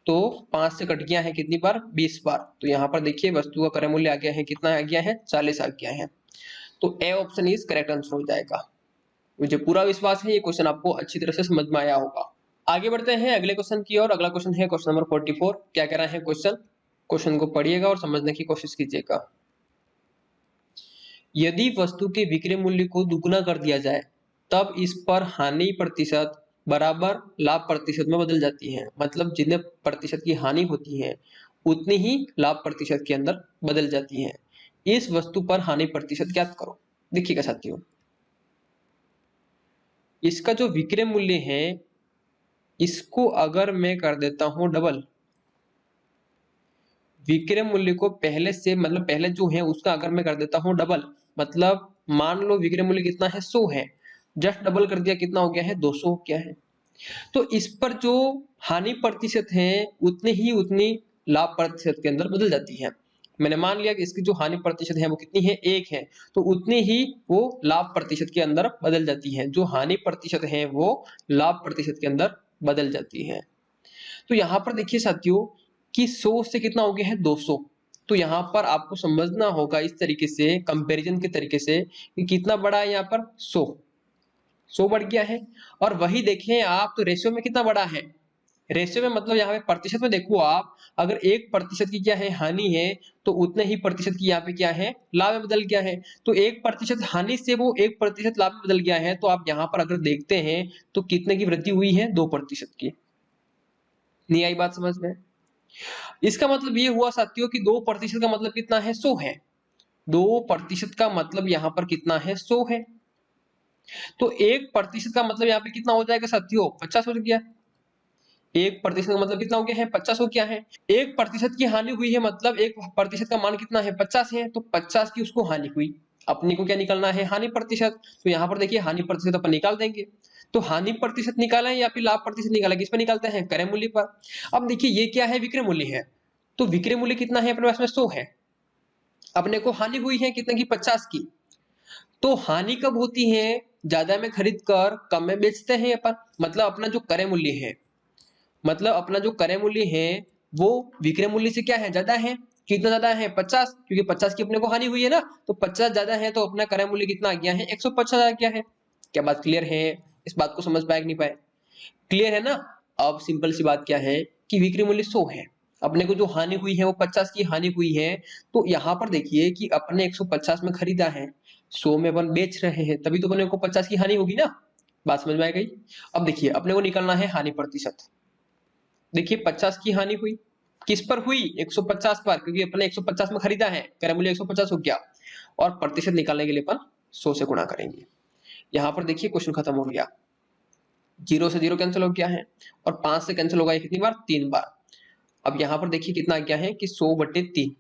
तो 5 से कट गया है कितनी बार? 20 बार। तो यहाँ पर देखिए वस्तु का क्रय मूल्य आ गया है कितना आ गया है? 40 आ गया है। तो A option is correct answer हो जाएगा। मुझे पूरा विश्वास है ये क्वेश्चन आपको अच्छी तरह से समझ में आया होगा। आगे बढ़ते हैं अगले क्वेश्चन की ओर। अगला क्वेश्चन है क्वेश्चन नंबर 44। क्या कह रहा है क्वेश्चन? क्वेश्चन को पढ़िएगा और समझने की कोशिश कीजिएगा। यदि वस्तु के विक्रय मूल्य को दुगुना कर दिया जाए तब इस पर हानि प्रतिशत बराबर लाभ प्रतिशत में बदल जाती है। मतलब जितने प्रतिशत की हानि होती है उतनी ही लाभ प्रतिशत के अंदर बदल जाती है। इस वस्तु पर हानि प्रतिशत ज्ञात करो। देखिएगा साथियों, इसका जो विक्रय मूल्य है इसको अगर मैं कर देता हूं डबल, विक्रय मूल्य को पहले से मतलब पहले जो है उसका अगर मैं कर देता हूं डबल, मतलब मान लो विक्रय मूल्य कितना है? 100 है, जस्ट डबल कर दिया कितना हो गया है? 200 हो गया है। तो इस पर जो हानि प्रतिशत है उतनी लाभ प्रतिशत के अंदर बदल जाती है। मैंने मान लिया कि इसकी जो हानि प्रतिशत है वो कितनी है? 1 है। तो उतनी ही वो लाभ प्रतिशत के अंदर बदल जाती है। जो हानि प्रतिशत है वो लाभ प्रतिशत के अंदर बदल जाती है। तो यहाँ पर देखिए साथियों कि 100 से कितना हो गया है? 200। तो यहाँ पर आपको समझना होगा इस तरीके से, कंपैरिजन के तरीके से, कि कितना बड़ा है यहाँ पर? 100 बढ़ गया है। और वही देखें आप तो रेशियो में कितना बड़ा है? रेशियो में मतलब यहाँ पे प्रतिशत में देखो आप, अगर 1% की क्या है? हानि है, तो उतने ही प्रतिशत की यहाँ पे क्या है? लाभ में बदल गया है। तो 1% हानि से वो 1% लाभ में बदल गया है। तो आप यहाँ पर अगर देखते हैं तो कितने की वृद्धि हुई है? 2% की। नहीं आई बात समझ में? इसका मतलब ये हुआ साथियों कि 2% का मतलब कितना है? 100 है। 2% का मतलब यहाँ पर कितना है? 100 है। तो 1% का मतलब यहाँ पे कितना हो जाएगा साथियों? 50 हो गया। 1% का मतलब कितना हो गया है? 50 हो गया है। 1% की हानि हुई है मतलब 1% का मान कितना है? 50 है। तो 50 की उसको हानि हुई। अपने को क्या निकालना है? हानि प्रतिशत। तो यहाँ पर देखिए हानि प्रतिशत अपन निकाल देंगे। तो हानि प्रतिशत निकाला है या फिर लाभ प्रतिशत निकाला? किस पर निकालते हैं? क्रय मूल्य पर। अब देखिए ये क्या है? विक्रय मूल्य है। तो विक्रय मूल्य कितना है अपने पास में? 100 है। अपने को हानि हुई है कितने की? 50 की। तो हानि कब होती है? ज्यादा में खरीद कर कम में बेचते हैं अपन। मतलब अपना जो क्रय मूल्य है, मतलब अपना जो क्रय मूल्य है वो विक्रय मूल्य से क्या है? ज्यादा है। कितना ज्यादा है? 50। क्योंकि 50 की अपने को हानि हुई है ना, तो 50 ज्यादा है तो अपना क्रय मूल्य कितना आ गया है? 150 आ गया है। क्या बात क्लियर है? इस बात को समझ पाए कि नहीं पाए? क्लियर है ना? अब सिंपल सी बात क्या है कि विक्रय मूल्य 100 है, अपने को जो हानि हुई है वो 50 की हानि हुई है। तो यहाँ पर देखिए कि अपने 150 में खरीदा है, 100 में अपन बेच रहे हैं, तभी तो अपने को 50 की हानि होगी ना। बात समझ में आ गई? अब देखिए अपने को निकालना है हानि प्रतिशत। देखिए 50 की हानि हुई, किस पर हुई? 150 पर, क्योंकि अपने 150 में खरीदा है, क्रय मूल्य 150 हो गया। और प्रतिशत निकालने के लिए अपन 100 से गुणा करेंगे। यहाँ पर देखिए क्वेश्चन खत्म हो गया। 0 से 0 कैंसिल हो गया है और 5 से कैंसिल होगा कितनी बार? 3 बार। अब यहाँ पर देखिए कितना आ गया है कि 100/3।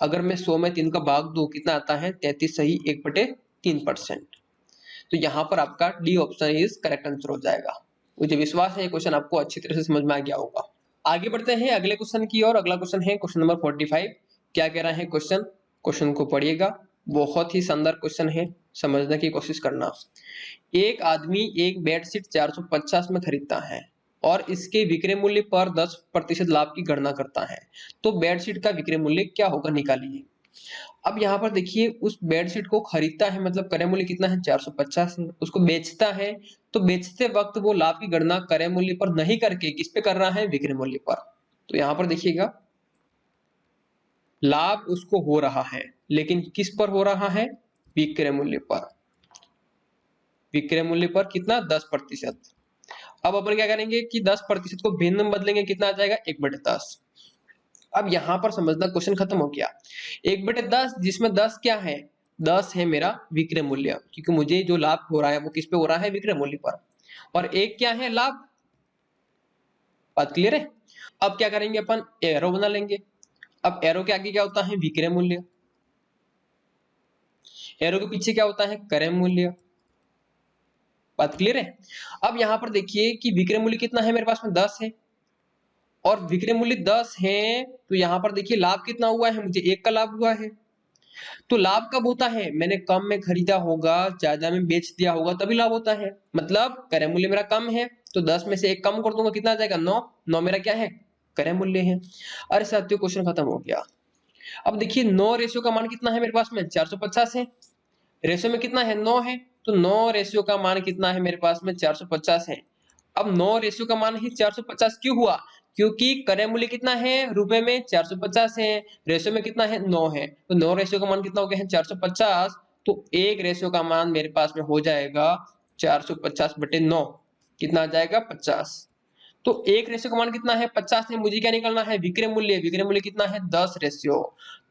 अगर मैं 100 में 3 का भाग दूं कितना आता है? 33 सही 1/3%। तो यहाँ पर आपका D option is correct answer हो जाएगा। मुझे विश्वास है ये क्वेश्चन आपको अच्छी तरह से समझ में आ गया होगा। आगे बढ़ते हैं अगले क्वेश्चन की ओर। अगला क्वेश्चन है क्वेश्चन नंबर 45। क्या कह रहा है क्वेश्चन? क्वेश्चन को पढ़िएगा, बहुत ही शानदार क्वेश्चन है, समझने की कोशिश करना। एक आदमी एक बेडशीट 450 में खरीदता है और इसके विक्रय मूल्य पर 10% लाभ की गणना करता है। तो बेडशीट का विक्रय मूल्य क्या होगा? निकालिए। अब यहाँ पर देखिए उस बेडशीट को खरीदता है मतलब क्रय मूल्य कितना है? 450 है। उसको बेचता है तो बेचते वक्त वो लाभ की गणना क्रय मूल्य पर नहीं करके किस पे कर रहा है? विक्रय मूल्य पर। तो यहाँ पर देखिएगा लाभ उसको हो रहा है, लेकिन किस पर हो रहा है? विक्रय मूल्य पर। विक्रय मूल्य पर कितना? 10%। अब अपन क्या करेंगे कि 10% को भिन्न में बदलेंगे, कितना आ जाएगा? 1/10। अब यहां पर समझना क्वेश्चन खत्म हो गया। 1/10 जिसमें 10 क्या है? 10 है मेरा विक्रय मूल्य, क्योंकि मुझे जो लाभ हो रहा है वो किस पे हो रहा है? विक्रय मूल्य पर। और एक क्या है? लाभ। बात क्लियर है? अब क्या करेंगे अपन? एरो बना लेंगे। अब एरो के आगे क्या होता है? विक्रय मूल्य। एरो के पीछे क्या होता है? क्रय मूल्य। बात क्लियर है? अब यहां पर देखिए कि विक्रय मूल्य कितना है मेरे पास में? 10 है। और विक्रय मूल्य 10 है, तो यहाँ पर देखिए लाभ कितना हुआ है, मुझे 1 का लाभ हुआ है। तो लाभ कब होता है, मैंने कम में खरीदा होगा, ज्यादा में बेच दिया होगा, तभी लाभ होता है। मतलब क्रय मूल्य मेरा कम है, तो 10 में से 1 कम कर दूंगा, कितना आ जाएगा 9। 9 मेरा क्या है, क्रय मूल्य है। अरे साथियों क्वेश्चन खत्म हो गया। अब देखिए 9 रेशियो का मान कितना है मेरे पास में, 450 है। रेशियो में कितना है, 9 है, तो 9 रेशियो का मान कितना है मेरे पास में, 450 है। अब 9 रेशियो का मान ही 450 क्यों हुआ, क्योंकि क्रय मूल्य कितना है रुपए में, 450 है, रेशियो में कितना है, 9 है, तो 9 रेशियो का मान कितना हो गया है, 450। तो एक रेशियो का मान मेरे पास में हो जाएगा 450/9, कितना आ जाएगा 50। तो एक रेशियो का मान कितना है 50 है, मुझे क्या निकालना है, विक्रय मूल्य। विक्रय मूल्य कितना है 10 रेशियो।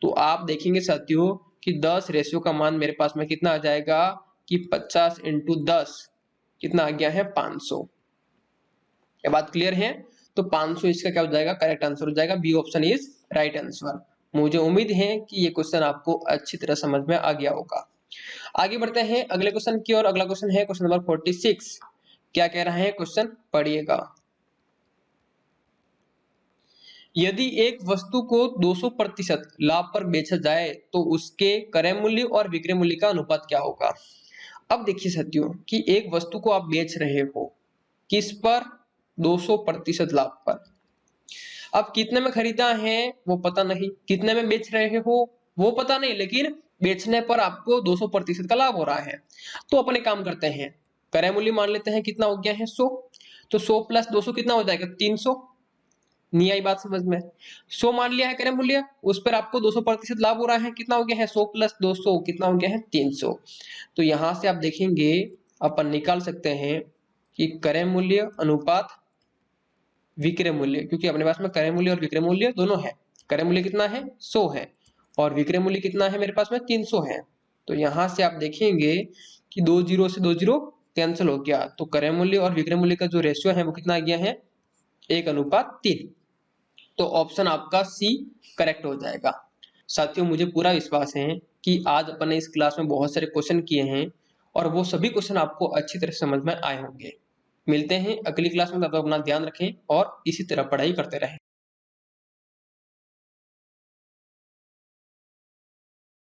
तो आप देखेंगे साथियों कि 10 रेशियो का मान मेरे पास में कितना आ जाएगा कि 50 × 10 कितना आ गया है 500। ये बात क्लियर है। तो 500 इसका क्या हो जाएगा, करेक्ट आंसर हो जाएगा। B option is right answer. मुझे उम्मीद है कि ये क्वेश्चन आपको अच्छी तरह समझ में आ गया होगा। आगे बढ़ते हैं अगले क्वेश्चन की ओर। अगला क्वेश्चन है क्वेश्चन नंबर 46। क्या कह रहा है क्वेश्चन, पढ़िएगा। यदि एक वस्तु को 200% लाभ पर बेचा जाए तो उसके क्रय मूल्य और विक्रय मूल्य का अनुपात क्या होगा। अब देखिए साथियों कि एक वस्तु को आप बेच रहे हो किस पर, 200% लाभ पर। अब कितने में खरीदा है वो पता नहीं, कितने में बेच रहे हो वो पता नहीं, लेकिन बेचने पर आपको 200% का लाभ हो रहा है। तो अपने काम करते हैं, क्रय मूल्य मान लेते हैं कितना हो गया है 100। तो 100 + 200 कितना हो जाएगा 300। नहीं आई बात समझ में। 100 मान लिया है क्रय मूल्य, उस पर आपको 200% लाभ हो रहा है, कितना हो गया है 100 + 200 कितना हो गया है 300। तो यहां से आप देखेंगे अपन निकाल सकते हैं कि क्रय मूल्य अनुपात विक्रय मूल्य, क्योंकि अपने पास में क्रय मूल्य और विक्रय मूल्य दोनों है। क्रय मूल्य कितना है 100 है और विक्रय मूल्य कितना है मेरे पास में 300 है। तो यहां से आप देखेंगे कि 2 जीरो से 2 जीरो कैंसिल हो गया, तो क्रय मूल्य और विक्रय मूल्य का जो रेशियो है वो कितना आ गया है 1:3। तो ऑप्शन आपका सी करेक्ट हो जाएगा। साथियों मुझे पूरा विश्वास है कि आज अपन ने इस क्लास में बहुत सारे क्वेश्चन किए हैं और वो सभी क्वेश्चन आपको अच्छी तरह समझ में आए होंगे। मिलते हैं अगली क्लास में, तब तक अपना ध्यान रखें और इसी तरह पढ़ाई करते रहें।